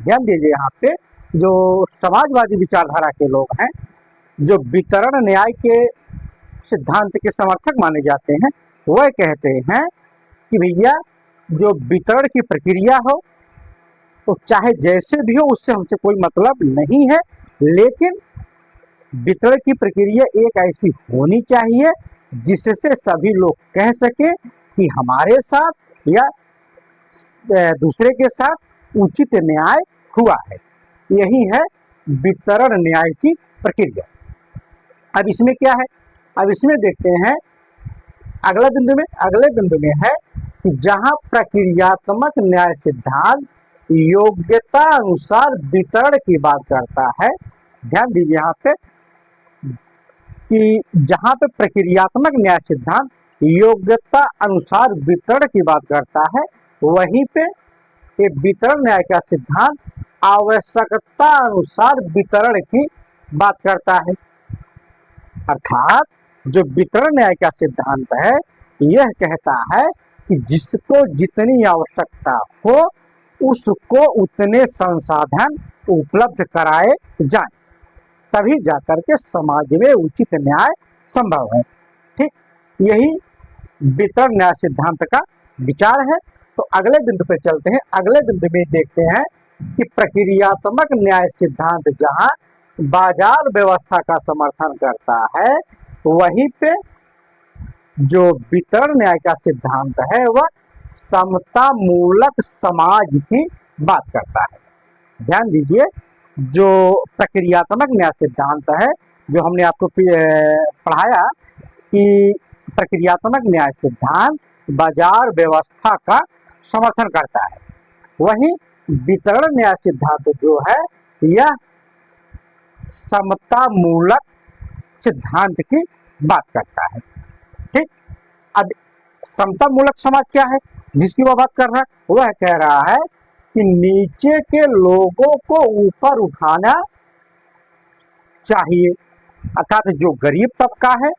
ध्यान दीजिए, यहाँ पे जो समाजवादी विचारधारा के लोग हैं, जो वितरण न्याय के सिद्धांत के समर्थक माने जाते हैं, वह कहते हैं कि भैया जो वितरण की प्रक्रिया हो, तो चाहे जैसे भी हो, उससे हमसे कोई मतलब नहीं है, लेकिन वितरण की प्रक्रिया एक ऐसी होनी चाहिए जिससे सभी लोग कह सके कि हमारे साथ या दूसरे के साथ उचित न्याय हुआ है। यही है वितरण न्याय की प्रक्रिया। अब इसमें क्या है? अब इसमें देखते हैं अगले बिंदु में है कि जहां प्रक्रियात्मक न्याय सिद्धांत योग्यता अनुसार वितरण की बात करता है। ध्यान दीजिए यहाँ पे कि जहां पे प्रक्रियात्मक न्याय सिद्धांत योग्यता अनुसार वितरण की बात करता है, वहीं पे ये वितरण न्याय का सिद्धांत आवश्यकता अनुसार वितरण की बात करता है। अर्थात जो वितरण न्याय का सिद्धांत है, यह कहता है कि जिसको जितनी आवश्यकता हो, उसको उतने संसाधन उपलब्ध कराए जाएं, तभी जाकर के समाज में उचित न्याय संभव है। ठीक, यही वितरण न्याय सिद्धांत का विचार है। तो अगले बिंदु पे चलते हैं। अगले बिंदु में देखते हैं कि प्रक्रियात्मक न्याय सिद्धांत जहां बाजार व्यवस्था का समर्थन करता है, वहीं पे जो वितरण न्याय का सिद्धांत है, वह समता मूलक समाज की बात करता है। ध्यान दीजिए, जो प्रक्रियात्मक न्याय सिद्धांत है, जो हमने आपको पढ़ाया कि प्रक्रियात्मक न्याय सिद्धांत बाजार व्यवस्था का समर्थन करता है, वहीं वितरण न्याय सिद्धांत जो है, यह समता मूलक सिद्धांत की बात करता है। ठीक, अब समता मूलक समाज क्या है जिसकी वह बात कर रहा है? वह कह रहा है कि नीचे के लोगों को ऊपर उठाना चाहिए, अर्थात जो गरीब तबका है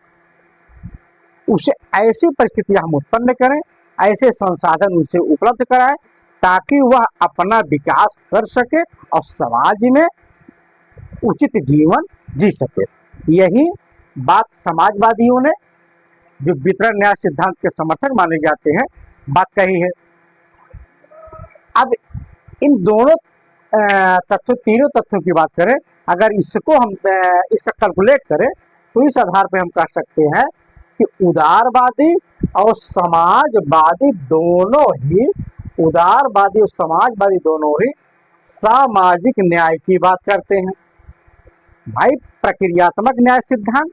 उसे ऐसी परिस्थितियां हम उत्पन्न करें, ऐसे संसाधन उसे उपलब्ध कराएं ताकि वह अपना विकास कर सके और समाज में उचित जीवन जी सके। यही बात समाजवादियों ने, जो वितरण न्याय सिद्धांत के समर्थक माने जाते हैं, बात कही है। अब इन दोनों तथ्यों, तीनों तथ्यों की बात करें, अगर इसको हम इसका कैलकुलेट करें, तो इस आधार पर हम कह सकते हैं कि उदारवादी और समाजवादी दोनों ही, उदारवादी और समाजवादी दोनों ही सामाजिक न्याय की बात करते हैं। भाई, प्रक्रियात्मक न्याय सिद्धांत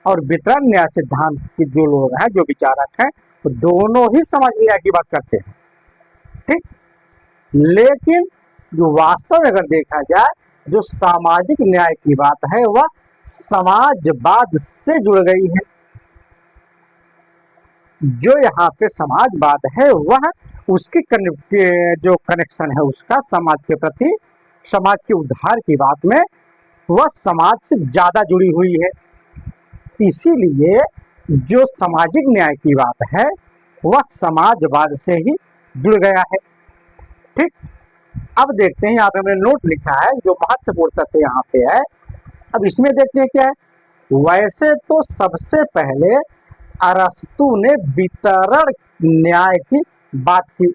और वितरण न्याय सिद्धांत के जो लोग हैं, जो विचारक हैं, वो दोनों ही सामाजिक न्याय की बात करते हैं। ठीक, लेकिन जो वास्तव में अगर देखा जाए, जो सामाजिक न्याय की बात है, वह समाजवाद से जुड़ गई है। जो यहाँ पे समाजवाद है, वह उसकी जो कनेक्शन है उसका समाज के प्रति, समाज के उद्धार की बात में वह समाज से ज्यादा जुड़ी हुई है। इसीलिए जो सामाजिक न्याय की बात है वह समाजवाद से ही जुड़ गया है। ठीक, अब देखते हैं, यहाँ पे हमने नोट लिखा है जो महत्वपूर्ण तथ्य यहाँ पे है। अब इसमें देखते हैं क्या है। वैसे तो सबसे पहले अरस्तु ने वितरण न्याय की बात की।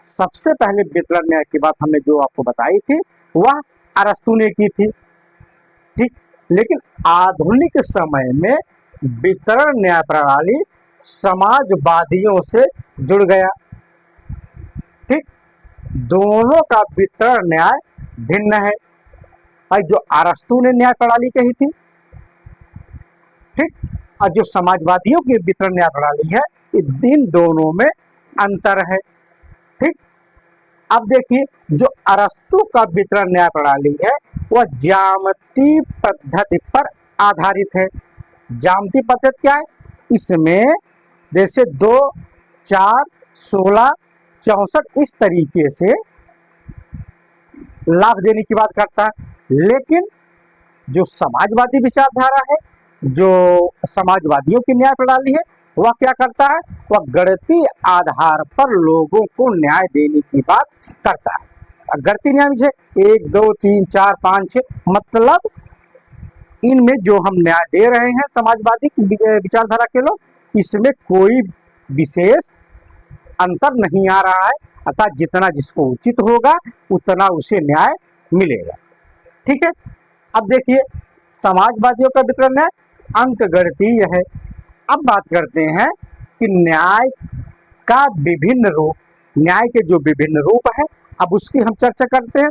सबसे पहले वितरण न्याय की बात हमने जो आपको बताई थी वह अरस्तु ने की थी। ठीक, लेकिन आधुनिक समय में वितरण न्याय प्रणाली समाजवादियों से जुड़ गया। ठीक, दोनों का वितरण न्याय भिन्न है। और जो अरस्तु ने न्याय प्रणाली कही थी, ठीक, और जो समाजवादियों की वितरण न्याय प्रणाली है, इन दोनों में अंतर है। ठीक, अब देखिए, जो अरस्तु का वितरण न्याय प्रणाली है वह ज्यामितीय पद्धति पर आधारित है। ज्यामितीय पद्धति क्या है? इसमें जैसे 2, 4, 16, 64 इस तरीके से लाभ देने की बात करता है। लेकिन जो समाजवादी विचारधारा है, जो समाजवादियों की न्याय प्रणाली है, वह क्या करता है? वह गणितीय आधार पर लोगों को न्याय देने की बात करता है। गणितीय न्याय में 1, 2, 3, 4, 5, 6 मतलब इनमें जो हम न्याय दे रहे हैं समाजवादी विचारधारा के लोग, इसमें कोई विशेष अंतर नहीं आ रहा है, अर्थात जितना जिसको उचित होगा उतना उसे न्याय मिलेगा। ठीक है, अब देखिए समाजवादियों का वितरण न्याय अंकगणितीय है। अब बात करते हैं कि न्याय का विभिन्न रूप, न्याय के जो विभिन्न रूप है, अब उसकी हम चर्चा करते हैं।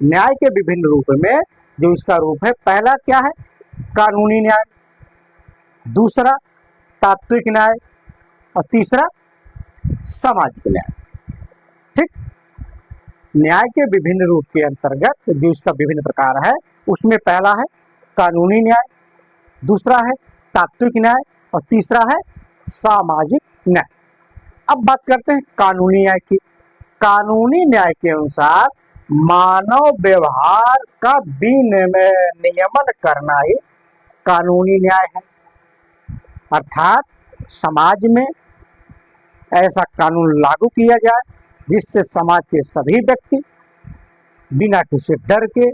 न्याय के विभिन्न रूप में जो इसका रूप है, पहला क्या है? कानूनी न्याय, दूसरा तात्विक न्याय और तीसरा सामाजिक न्याय। ठीक, न्याय के विभिन्न रूप के अंतर्गत जो इसका विभिन्न प्रकार है उसमें पहला है कानूनी न्याय, दूसरा है तात्विक न्याय और तीसरा है सामाजिक न्याय। अब बात करते हैं कानूनी न्याय की। कानूनी न्याय के अनुसार मानव व्यवहार का विनियमन करना ही कानूनी न्याय है। अर्थात समाज में ऐसा कानून लागू किया जाए जिससे समाज के सभी व्यक्ति बिना किसी डर के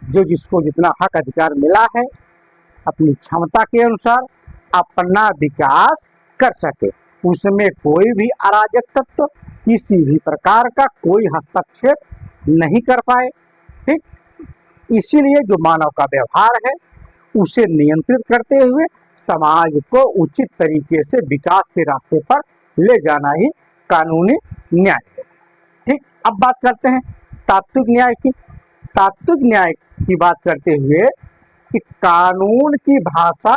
जो जिसको जितना हक अधिकार मिला है अपनी क्षमता के अनुसार अपना विकास कर सके, उसमें कोई भी अराजक तत्व किसी भी प्रकार का कोई हस्तक्षेप नहीं कर पाए। ठीक, इसीलिए जो मानव का व्यवहार है उसे नियंत्रित करते हुए समाज को उचित तरीके से विकास के रास्ते पर ले जाना ही कानूनी न्याय है। ठीक, अब बात करते हैं तात्विक न्याय की। तात्विक न्याय की बात करते हुए कि कानून की भाषा,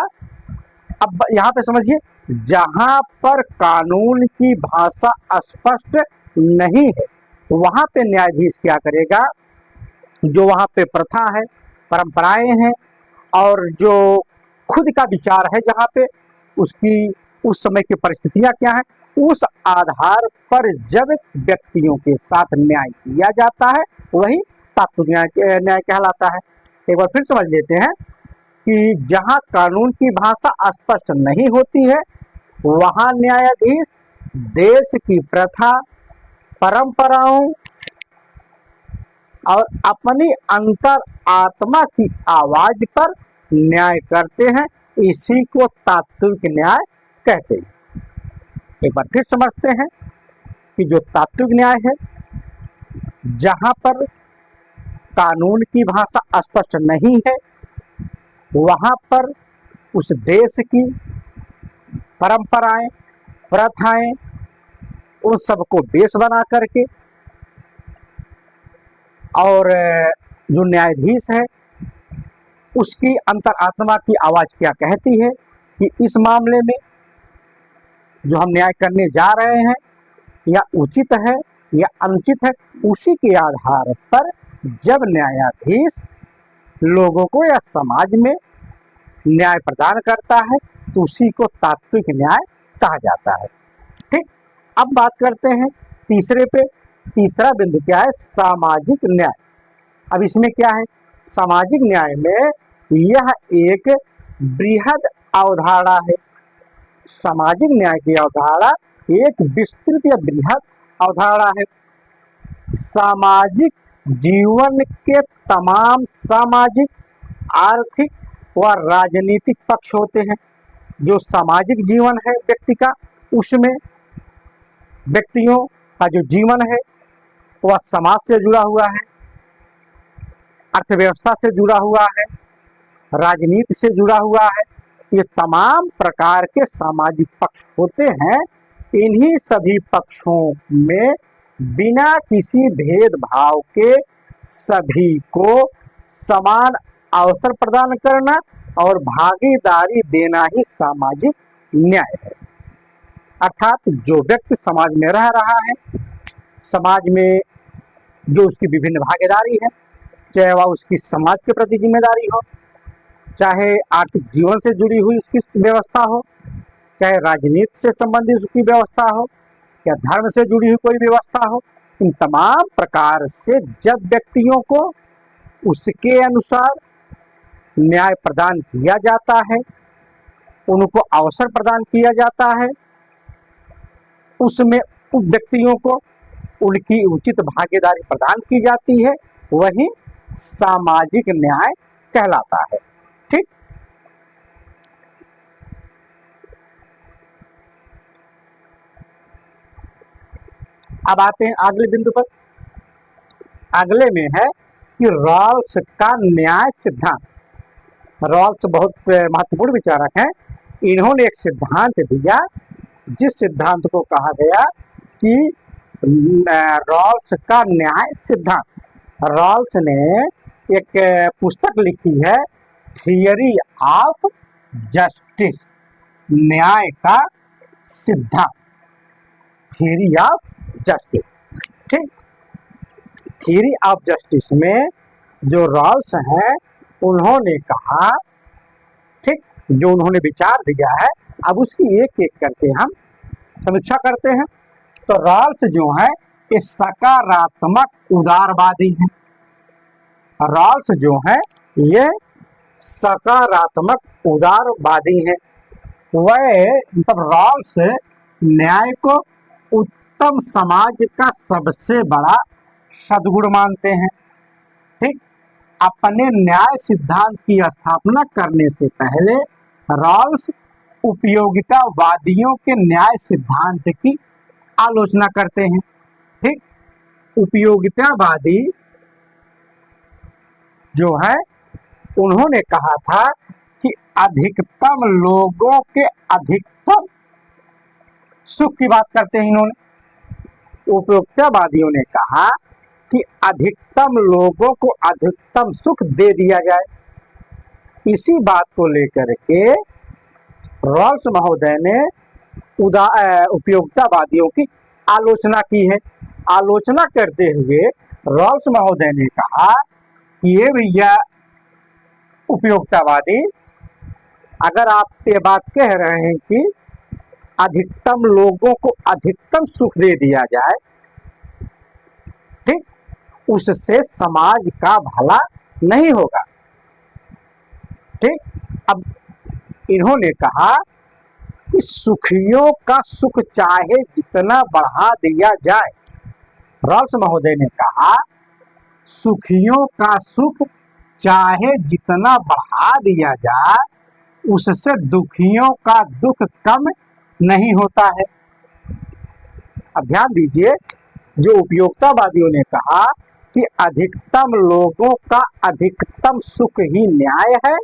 अब यहाँ पे समझिए, जहाँ पर कानून की भाषा स्पष्ट नहीं है वहाँ पे न्यायाधीश क्या करेगा? जो वहाँ पे प्रथा है, परंपराएं हैं और जो खुद का विचार है, जहाँ पे उसकी उस समय की परिस्थितियाँ क्या है, उस आधार पर जब व्यक्तियों के साथ न्याय किया जाता है वही तात्विक न्याय कहलाता है। एक बार फिर समझ लेते हैं कि जहाँ कानून की भाषा स्पष्ट नहीं होती है वहाँ न्यायाधीश देश की प्रथा, परंपराओं और अपनी अंतर आत्मा की आवाज पर न्याय करते हैं। इसी को तात्विक न्याय कहते हैं। एक बार फिर समझते हैं कि जो तात्विक न्याय है, जहाँ पर कानून की भाषा स्पष्ट नहीं है वहाँ पर उस देश की परंपराएं, प्रथाएं, उन सबको बेस बना करके और जो न्यायाधीश है उसकी अंतरात्मा की आवाज क्या कहती है कि इस मामले में जो हम न्याय करने जा रहे हैं या उचित है या अनुचित है, उसी के आधार पर जब न्यायाधीश लोगों को या समाज में न्याय प्रदान करता है तो उसी को तात्विक न्याय कहा जाता है। ठीक, अब बात करते हैं तीसरा बिंदु क्या है? सामाजिक न्याय। अब इसमें क्या है? सामाजिक न्याय में यह एक बृहद अवधारणा है। सामाजिक न्याय की अवधारणा एक विस्तृत या बृहद अवधारणा है। सामाजिक जीवन के तमाम सामाजिक, आर्थिक व राजनीतिक पक्ष होते हैं। जो सामाजिक जीवन है व्यक्ति का, उसमें व्यक्तियों का जो जीवन है वह समाज से जुड़ा हुआ है, अर्थव्यवस्था से जुड़ा हुआ है, राजनीति से जुड़ा हुआ है। ये तमाम प्रकार के सामाजिक पक्ष होते हैं। इन्हीं सभी पक्षों में बिना किसी भेदभाव के सभी को समान अवसर प्रदान करना और भागीदारी देना ही सामाजिक न्याय है। अर्थात जो व्यक्ति समाज में रह रहा है, समाज में जो उसकी विभिन्न भागीदारी है, चाहे वह उसकी समाज के प्रति जिम्मेदारी हो, चाहे आर्थिक जीवन से जुड़ी हुई उसकी व्यवस्था हो, चाहे राजनीति से संबंधित उसकी व्यवस्था हो, या धर्म से जुड़ी हुई कोई व्यवस्था हो, इन तमाम प्रकार से जब व्यक्तियों को उसके अनुसार न्याय प्रदान किया जाता है, उनको अवसर प्रदान किया जाता है, उसमें उन व्यक्तियों को उनकी उचित भागीदारी प्रदान की जाती है, वही सामाजिक न्याय कहलाता है। ठीक। अब आते हैं अगले बिंदु पर। अगले में है कि रॉल्स का न्याय सिद्धांत। रॉल्स बहुत महत्वपूर्ण विचारक हैं। इन्होंने एक सिद्धांत दिया जिस सिद्धांत को कहा गया कि रॉल्स का न्याय सिद्धांत। रॉल्स ने एक पुस्तक लिखी है, थियरी ऑफ जस्टिस, न्याय का सिद्धांत, थियरी ऑफ जस्टिस। ठीक। थियरी ऑफ जस्टिस में जो रॉल्स हैं उन्होंने कहा, ठीक, जो उन्होंने विचार दिया है, अब उसकी एक एक करके हम समीक्षा करते हैं। तो रॉल्स जो है ये सकारात्मक उदारवादी हैं। रॉल्स जो है ये सकारात्मक उदारवादी हैं। वह मतलब रॉल्स न्याय को उत्तम समाज का सबसे बड़ा सद्गुण मानते हैं। ठीक। अपने न्याय सिद्धांत की स्थापना करने से पहले रॉल्स उपयोगितावादियों के न्याय सिद्धांत की आलोचना करते हैं। ठीक। उपयोगितावादी जो है उन्होंने कहा था कि अधिकतम लोगों के अधिकतम सुख की बात करते हैं। इन्होंने उपयोगितावादियों ने कहा कि अधिकतम लोगों को अधिकतम सुख दे दिया जाए। इसी बात को लेकर के रॉल्स महोदय ने उपयोगितावादियों की आलोचना की है। आलोचना करते हुए रॉल्स महोदय ने कहा कि ये भैया उपयोगितावादी, अगर आप ये बात कह रहे हैं कि अधिकतम लोगों को अधिकतम सुख दे दिया जाए, ठीक, उससे समाज का भला नहीं होगा। ठीक। अब इन्होंने कहा कि सुखियों का सुख चाहे जितना बढ़ा दिया जाए, रॉल्स महोदय ने कहा सुखियों का सुख चाहे जितना बढ़ा दिया जाए, उससे दुखियों का दुख कम नहीं होता है। अब ध्यान दीजिए, जो उपयोगितावादियों ने कहा कि अधिकतम लोगों का अधिकतम सुख ही न्याय है,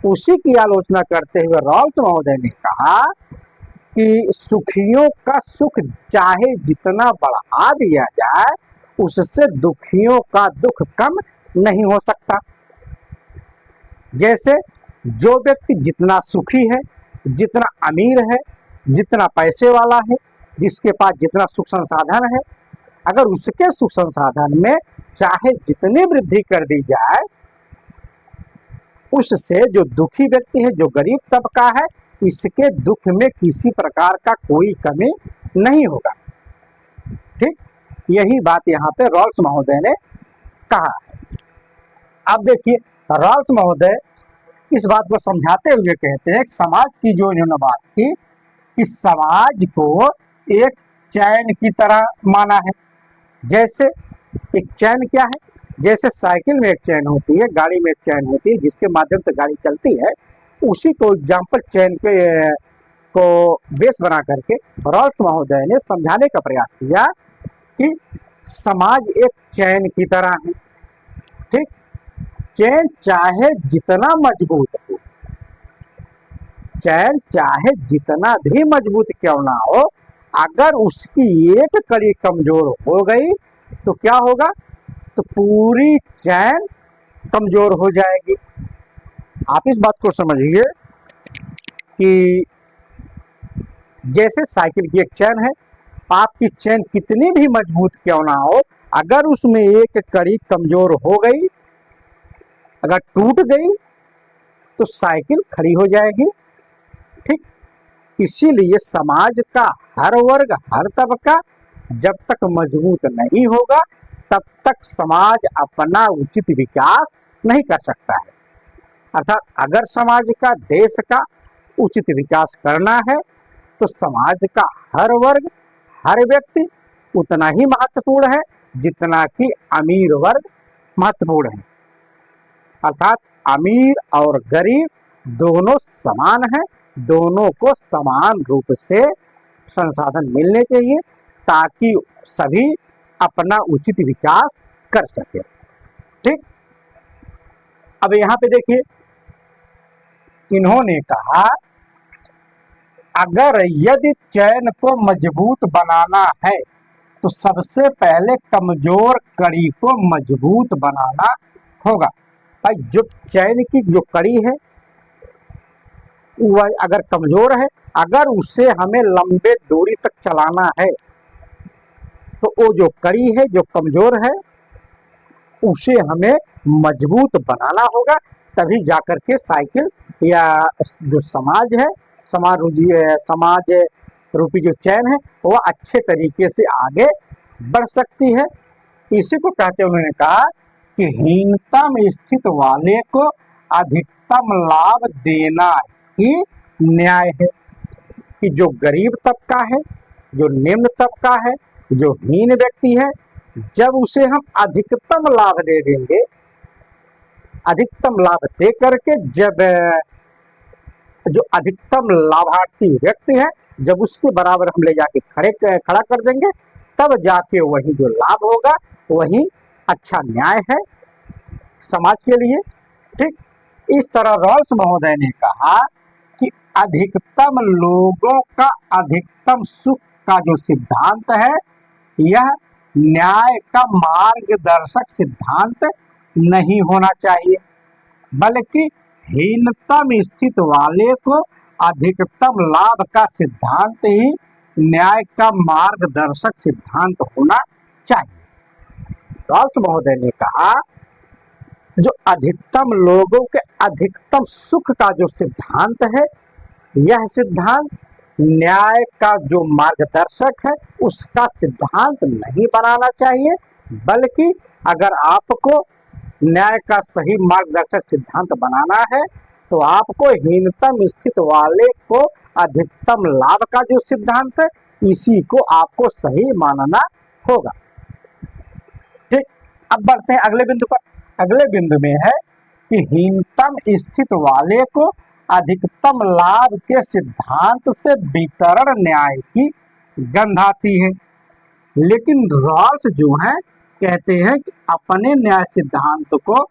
उसी की आलोचना करते हुए रॉल्स महोदय ने कहा कि सुखियों का सुख चाहे जितना बढ़ा दिया जाए, उससे दुखियों का दुख कम नहीं हो सकता। जैसे जो व्यक्ति जितना सुखी है, जितना अमीर है, जितना पैसे वाला है, जिसके पास जितना सुख संसाधन है, अगर उसके सुख संसाधन में चाहे जितनी वृद्धि कर दी जाए, उससे जो दुखी व्यक्ति है, जो गरीब तबका है, इसके दुख में किसी प्रकार का कोई कमी नहीं होगा। ठीक, यही बात यहाँ पे रॉल्स महोदय ने कहा। अब देखिए रॉल्स महोदय इस बात को समझाते हुए कहते हैं समाज की जो इन्होंने बात की कि समाज को एक चैन की तरह माना है। जैसे एक चैन क्या है, जैसे साइकिल में एक चैन होती है, गाड़ी में एक चैन होती है जिसके माध्यम से गाड़ी चलती है, उसी को एग्जाम्पल चैन के को बेस बना करके रॉल्स महोदय ने समझाने का प्रयास किया कि समाज एक चैन की तरह है। ठीक, चैन चाहे जितना मजबूत हो, चैन चाहे जितना भी मजबूत क्यों ना हो, अगर उसकी एक कड़ी कमजोर हो गई तो क्या होगा, तो पूरी चैन कमजोर हो जाएगी। आप इस बात को समझिए कि जैसे साइकिल की एक चैन है, आपकी चैन कितनी भी मजबूत क्यों ना हो, अगर उसमें एक कड़ी कमजोर हो गई, अगर टूट गई तो साइकिल खड़ी हो जाएगी। ठीक, इसीलिए समाज का हर वर्ग, हर तबका जब तक मजबूत नहीं होगा तब तक समाज अपना उचित विकास नहीं कर सकता है। अर्थात अगर समाज का, देश का उचित विकास करना है तो समाज का हर वर्ग, हर व्यक्ति उतना ही महत्वपूर्ण है जितना कि अमीर वर्ग महत्वपूर्ण है। अर्थात अमीर और गरीब दोनों समान हैं, दोनों को समान रूप से संसाधन मिलने चाहिए ताकि सभी अपना उचित विकास कर सके। ठीक, अब यहाँ पे देखिए इन्होंने कहा अगर यदि चैन को मजबूत बनाना है तो सबसे पहले कमजोर कड़ी को मजबूत बनाना होगा। भाई जो चैन की जो कड़ी है वह अगर कमजोर है, अगर उसे हमें लंबे दूरी तक चलाना है तो वो जो कड़ी है, जो कमजोर है, उसे हमें मजबूत बनाना होगा, तभी जाकर के साइकिल या जो समाज है, समाज रूपी जो चैन है वह अच्छे तरीके से आगे बढ़ सकती है। इसी को कहते उन्होंने कहा कि हीनता में स्थित वाले को अधिकतम लाभ देना ही न्याय है। कि जो गरीब तबका है, जो निम्न तबका है, जो हीन व्यक्ति है, जब उसे हम अधिकतम लाभ दे देंगे, अधिकतम लाभ दे करके जब जो अधिकतम लाभार्थी व्यक्ति है जब उसके बराबर हम ले जाके खड़ा कर देंगे, तब जाके वही जो लाभ होगा वही अच्छा न्याय है समाज के लिए। ठीक, इस तरह रॉल्स महोदय ने कहा कि अधिकतम लोगों का अधिकतम सुख का जो सिद्धांत है यह न्याय का मार्गदर्शक सिद्धांत नहीं होना चाहिए, बल्कि हीनता में स्थित वाले को अधिकतम लाभ का सिद्धांत ही न्याय का मार्गदर्शक सिद्धांत होना चाहिए। रॉल्स महोदय ने कहा जो अधिकतम लोगों के अधिकतम सुख का जो सिद्धांत है, यह सिद्धांत न्याय का जो मार्गदर्शक है उसका सिद्धांत नहीं बनाना चाहिए, बल्कि अगर आपको न्याय का सही मार्गदर्शक सिद्धांत बनाना है तो आपको हीनतम स्थित वाले को अधिकतम लाभ का जो सिद्धांत है इसी को आपको सही मानना होगा। ठीक, अब बढ़ते हैं अगले बिंदु पर। अगले बिंदु में है कि हीनतम स्थित वाले को अधिकतम लाभ के सिद्धांत से वितरण न्याय की गंध आती है, लेकिन रॉल्स जो है कहते हैं कि अपने न्याय सिद्धांत को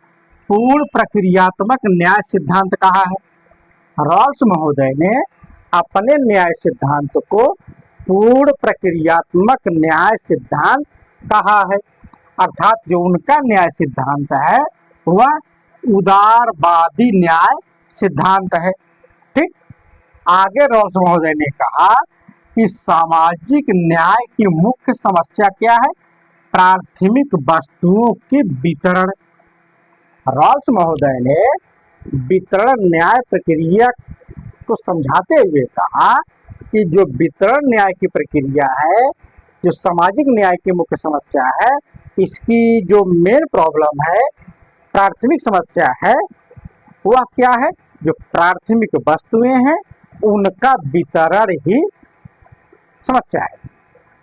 पूर्ण प्रक्रियात्मक न्याय सिद्धांत कहा है। रॉल्स महोदय ने अपने न्याय सिद्धांत को पूर्ण प्रक्रियात्मक न्याय सिद्धांत कहा है, अर्थात जो उनका न्याय सिद्धांत है वह उदारवादी न्याय सिद्धांत है। ठीक, आगे रॉल्स महोदय ने कहा कि सामाजिक न्याय की मुख्य समस्या क्या है, प्राथमिक वस्तुओं की वितरण। रॉल्स महोदय ने वितरण न्याय प्रक्रिया को समझाते हुए कहा कि जो वितरण न्याय की प्रक्रिया है जो सामाजिक न्याय की मुख्य समस्या है, इसकी जो मेन प्रॉब्लम है, प्राथमिक समस्या है, वह क्या है? जो प्राथमिक वस्तुएं हैं उनका वितरण ही समस्या है।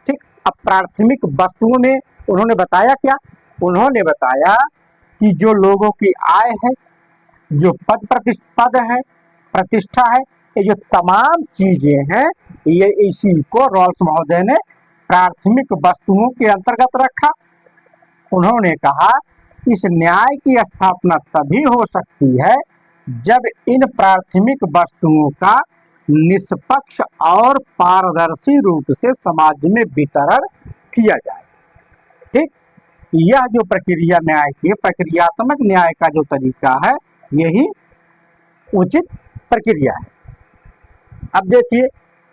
ठीक, अब प्राथमिक वस्तुओं में उन्होंने बताया क्या? उन्होंने बताया कि जो लोगों की आय है, जो पद है, प्रतिष्ठा है, ये जो तमाम चीजें हैं, ये इसी को रॉल्स महोदय ने प्राथमिक वस्तुओं के अंतर्गत रखा। उन्होंने कहा इस न्याय की स्थापना तभी हो सकती है जब इन प्राथमिक वस्तुओं का निष्पक्ष और पारदर्शी रूप से समाज में वितरण किया जाए। ठीक, यह जो प्रक्रिया न्याय की, प्रक्रियात्मक न्याय का जो तरीका है, यही उचित प्रक्रिया है। अब देखिए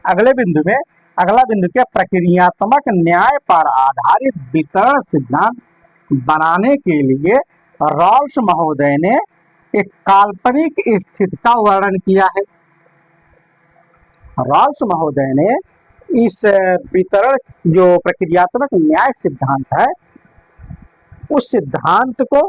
अगले बिंदु में, अगला बिंदु क्या? प्रक्रियात्मक न्याय पर आधारित वितरण सिद्धांत बनाने के लिए रॉल्स महोदय ने एक काल्पनिक स्थिति का वर्णन किया है। रॉल्स महोदय ने इस वितरण, जो प्रक्रियात्मक न्याय सिद्धांत है, उस सिद्धांत को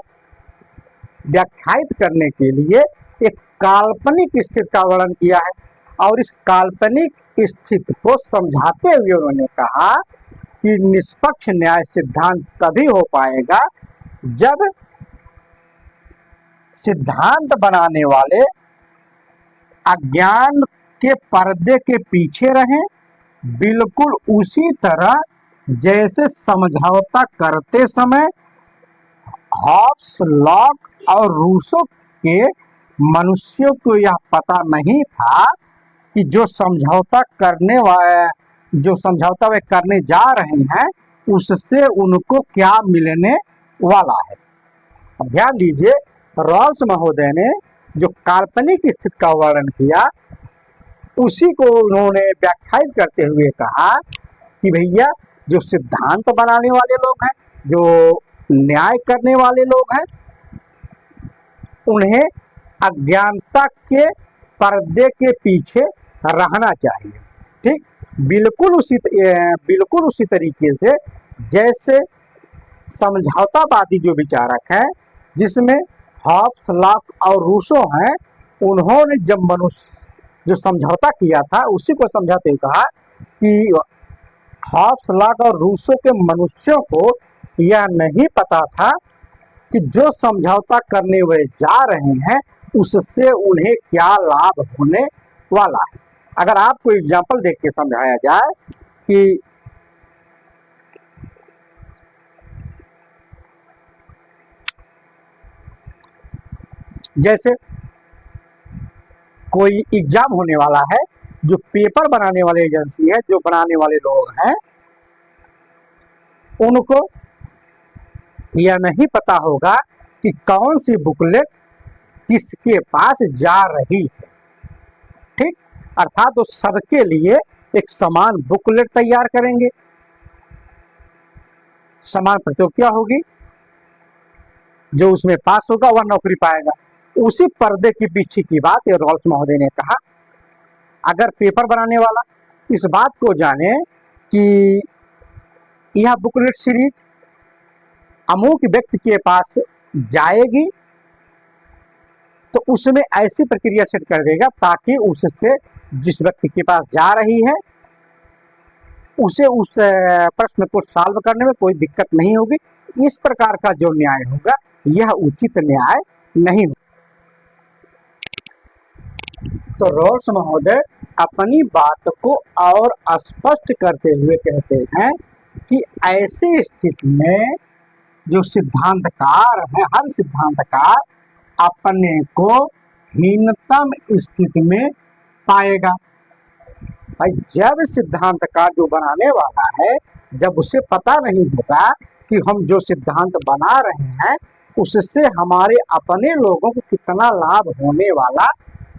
व्याख्यायित करने के लिए एक काल्पनिक स्थिति का वर्णन किया है। और इस काल्पनिक स्थिति को समझाते हुए उन्होंने कहा कि निष्पक्ष न्याय सिद्धांत तभी हो पाएगा जब सिद्धांत बनाने वाले अज्ञान के पर्दे के पीछे रहें, बिल्कुल उसी तरह जैसे समझौता करते समय हॉब्स, लॉक और रूसो के मनुष्यों को यह पता नहीं था कि जो समझौता वे करने जा रहे हैं उससे उनको क्या मिलने वाला है। अब ध्यान दीजिए, रॉल्स महोदय ने जो काल्पनिक स्थिति का वर्णन किया, उसी को उन्होंने व्याख्यायित करते हुए कहा कि भैया जो सिद्धांत बनाने वाले लोग हैं, जो न्याय करने वाले लोग हैं, उन्हें अज्ञानता के पर्दे के पीछे रहना चाहिए। ठीक, बिल्कुल उसी तरीके से जैसे समझौतावादी जो विचारक हैं, जिसमें हॉब्स, लॉक और रूसो हैं, उन्होंने जब मनुष्य जो समझौता किया था उसी को समझाते हुए कहा कि हॉब्स, लॉक और रूसो के मनुष्यों को यह नहीं पता था कि जो समझौता करने वे जा रहे हैं उससे उन्हें क्या लाभ होने वाला है। अगर आपको एग्जाम्पल देख के समझाया जाए कि जैसे कोई एग्जाम होने वाला है, जो पेपर बनाने वाली एजेंसी है, जो बनाने वाले लोग हैं, उनको यह नहीं पता होगा कि कौन सी बुकलेट किसके पास जा रही है। ठीक, अर्थात वो सबके लिए एक समान बुकलेट तैयार करेंगे, समान प्रतियोगिता होगी, जो उसमें पास होगा वह नौकरी पाएगा। उसी पर्दे के पीछे की बात ये रॉल्स महोदय ने कहा। अगर पेपर बनाने वाला इस बात को जाने कि यह बुकलेट सीरीज अमुक व्यक्ति के पास जाएगी, तो उसमें ऐसी प्रक्रिया सेट कर देगा ताकि उससे, जिस व्यक्ति के पास जा रही है, उसे उस प्रश्न को सॉल्व करने में कोई दिक्कत नहीं होगी। इस प्रकार का जो न्याय होगा यह उचित न्याय नहीं होगा। तो रॉल्स महोदय अपनी बात को और स्पष्ट करते हुए कहते हैं कि ऐसी स्थिति में जो सिद्धांतकार है, हर सिद्धांतकार अपने को हीनतम स्थिति में पाएगा। भाई, जब सिद्धांतकार जो बनाने वाला है, जब उसे पता नहीं होगा कि हम जो सिद्धांत बना रहे हैं उससे हमारे अपने लोगों को कितना लाभ होने वाला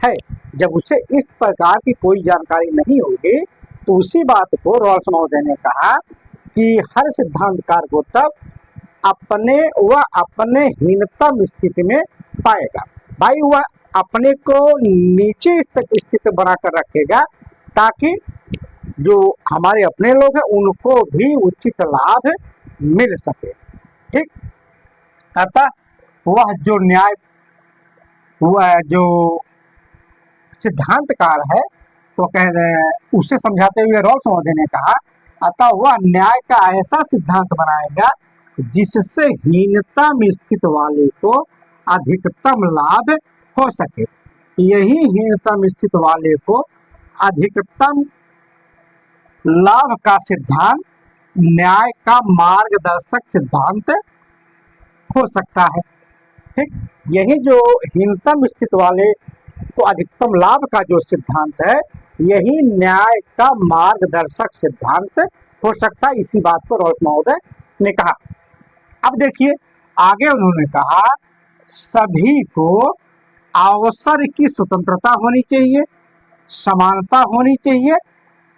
है, जब उसे इस प्रकार की कोई जानकारी नहीं होगी, तो उसी बात को रॉल्स महोदय ने कहा कि हर सिद्धांतकार को तब अपने हीनतम स्थिति में पाएगा। भाई, वह अपने को नीचे स्थिति बनाकर रखेगा ताकि जो हमारे अपने लोग हैं उनको भी उचित लाभ मिल सके। ठीक, अतः वह जो न्याय, वह जो सिद्धांतकार है तो कह रहे, उसे समझाते हुए रॉल्स महोदय ने कहा, अतः वह न्याय का ऐसा सिद्धांत बनाएगा जिससे हीनता में स्थित वाले को अधिकतम लाभ हो सके। यही हीनता में स्थित वाले को अधिकतम लाभ का सिद्धांत न्याय का मार्गदर्शक सिद्धांत हो सकता है। ठीक, यही जो हीनतम स्थित वाले को अधिकतम लाभ का जो सिद्धांत है, यही न्याय का मार्गदर्शक सिद्धांत हो सकता है। इसी बात को रॉल्स महोदय ने कहा। अब देखिए आगे उन्होंने कहा, सभी को अवसर की स्वतंत्रता होनी चाहिए, समानता होनी चाहिए,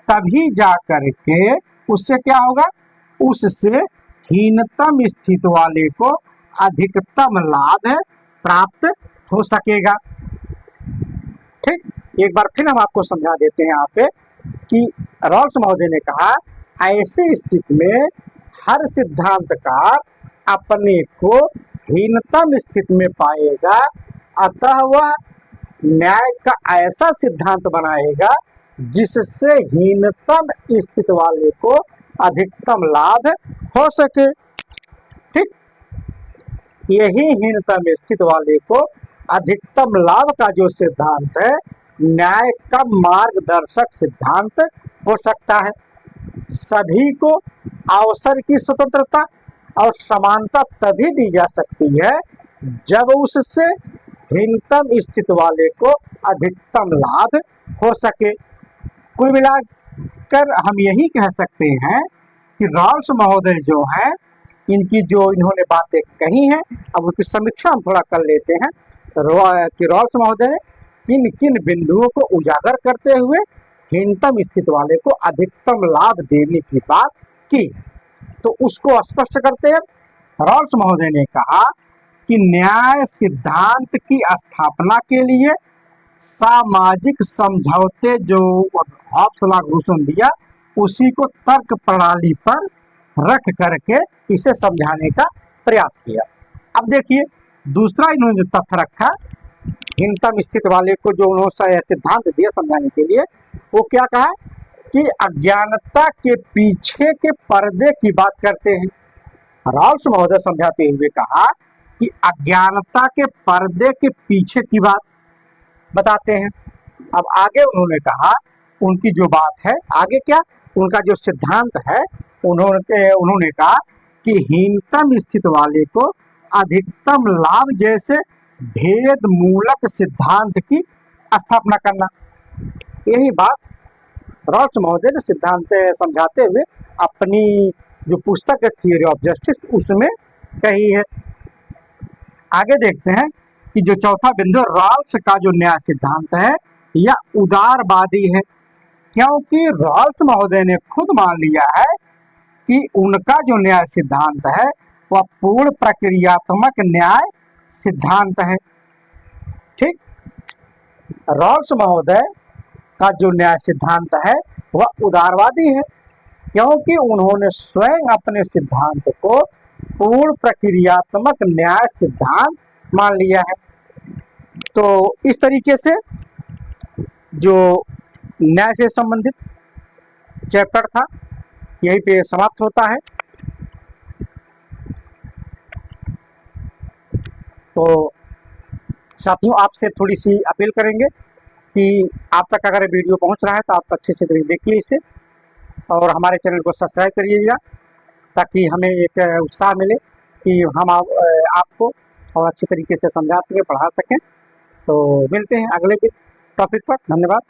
तभी जा करके उससे क्या होगा, उससे हीनतम स्थित वाले को अधिकतम लाभ प्राप्त हो सकेगा। ठीक, एक बार फिर हम आपको समझा देते हैं यहाँ पे कि रॉल्स महोदय ने कहा, ऐसे स्थिति में हर सिद्धांतकार अपने को हीनतम स्थिति में पाएगा, अतः वह न्याय का ऐसा सिद्धांत बनाएगा जिससे हीनतम स्थिति वाले को अधिकतम लाभ हो सके। ठीक, यही हीनतम स्थिति वाले को अधिकतम लाभ का जो सिद्धांत है, न्याय का मार्गदर्शक सिद्धांत हो सकता है। सभी को अवसर की स्वतंत्रता और समानता तभी दी जा सकती है जब उससे हीनतम स्थिति वाले को अधिकतम लाभ हो सके। कुल मिलाकर हम यही कह सकते हैं कि रॉल्स महोदय जो हैं, इनकी जो इन्होंने बातें कही हैं, अब उनकी समीक्षा हम थोड़ा कर लेते हैं कि रॉल्स महोदय ने किन किन बिंदुओं को उजागर करते हुए हीनतम स्थिति वाले को अधिकतम लाभ देने की बात की। तो उसको स्पष्ट करते हैं, रॉल्स महोदय ने कहा कि न्याय सिद्धांत की स्थापना के लिए सामाजिक समझौते जो हॉब्स घोषण दिया, उसी को तर्क प्रणाली पर रख करके इसे समझाने का प्रयास किया। अब देखिए दूसरा इन्होंने जो तथ्य रखा, हीनतम स्थिति वाले को जो उन्होंने सिद्धांत दिया समझाने के लिए, वो क्या कहा कि अज्ञानता के पीछे के पर्दे की बात करते हैं। रॉल्स महोदय समझाते हुए कहा कि अज्ञानता के पर्दे के पीछे की बात बताते हैं। अब आगे उन्होंने कहा, उनकी जो बात है आगे क्या, उनका जो सिद्धांत है, उन्होंने कहा कि हीनतम स्थिति वाले को अधिकतम लाभ जैसे भेद मूलक सिद्धांत की स्थापना करना। यही बात रॉल्स महोदय ने सिद्धांत समझाते हुए अपनी जो पुस्तक है थियरी ऑफ जस्टिस, उसमें कही है। आगे देखते हैं कि जो चौथा बिंदु, रॉल्स का जो न्याय सिद्धांत है यह उदारवादी है, क्योंकि रॉल्स महोदय ने खुद मान लिया है कि उनका जो न्याय सिद्धांत है वह पूर्ण प्रक्रियात्मक न्याय सिद्धांत है। ठीक, रॉल्स महोदय का जो न्याय सिद्धांत है वह उदारवादी है, क्योंकि उन्होंने स्वयं अपने सिद्धांत को पूर्ण प्रक्रियात्मक न्याय सिद्धांत मान लिया है। तो इस तरीके से जो न्याय से संबंधित चैप्टर था यहीं पे समाप्त होता है। तो साथियों, आपसे थोड़ी सी अपील करेंगे कि आप तक अगर वीडियो पहुंच रहा है तो आप अच्छे से देखिए इसे, और हमारे चैनल को सब्सक्राइब करिएगा, ताकि हमें एक उत्साह मिले कि हम आपको और अच्छे तरीके से समझा सकें, पढ़ा सकें। तो मिलते हैं अगले टॉपिक पर। धन्यवाद।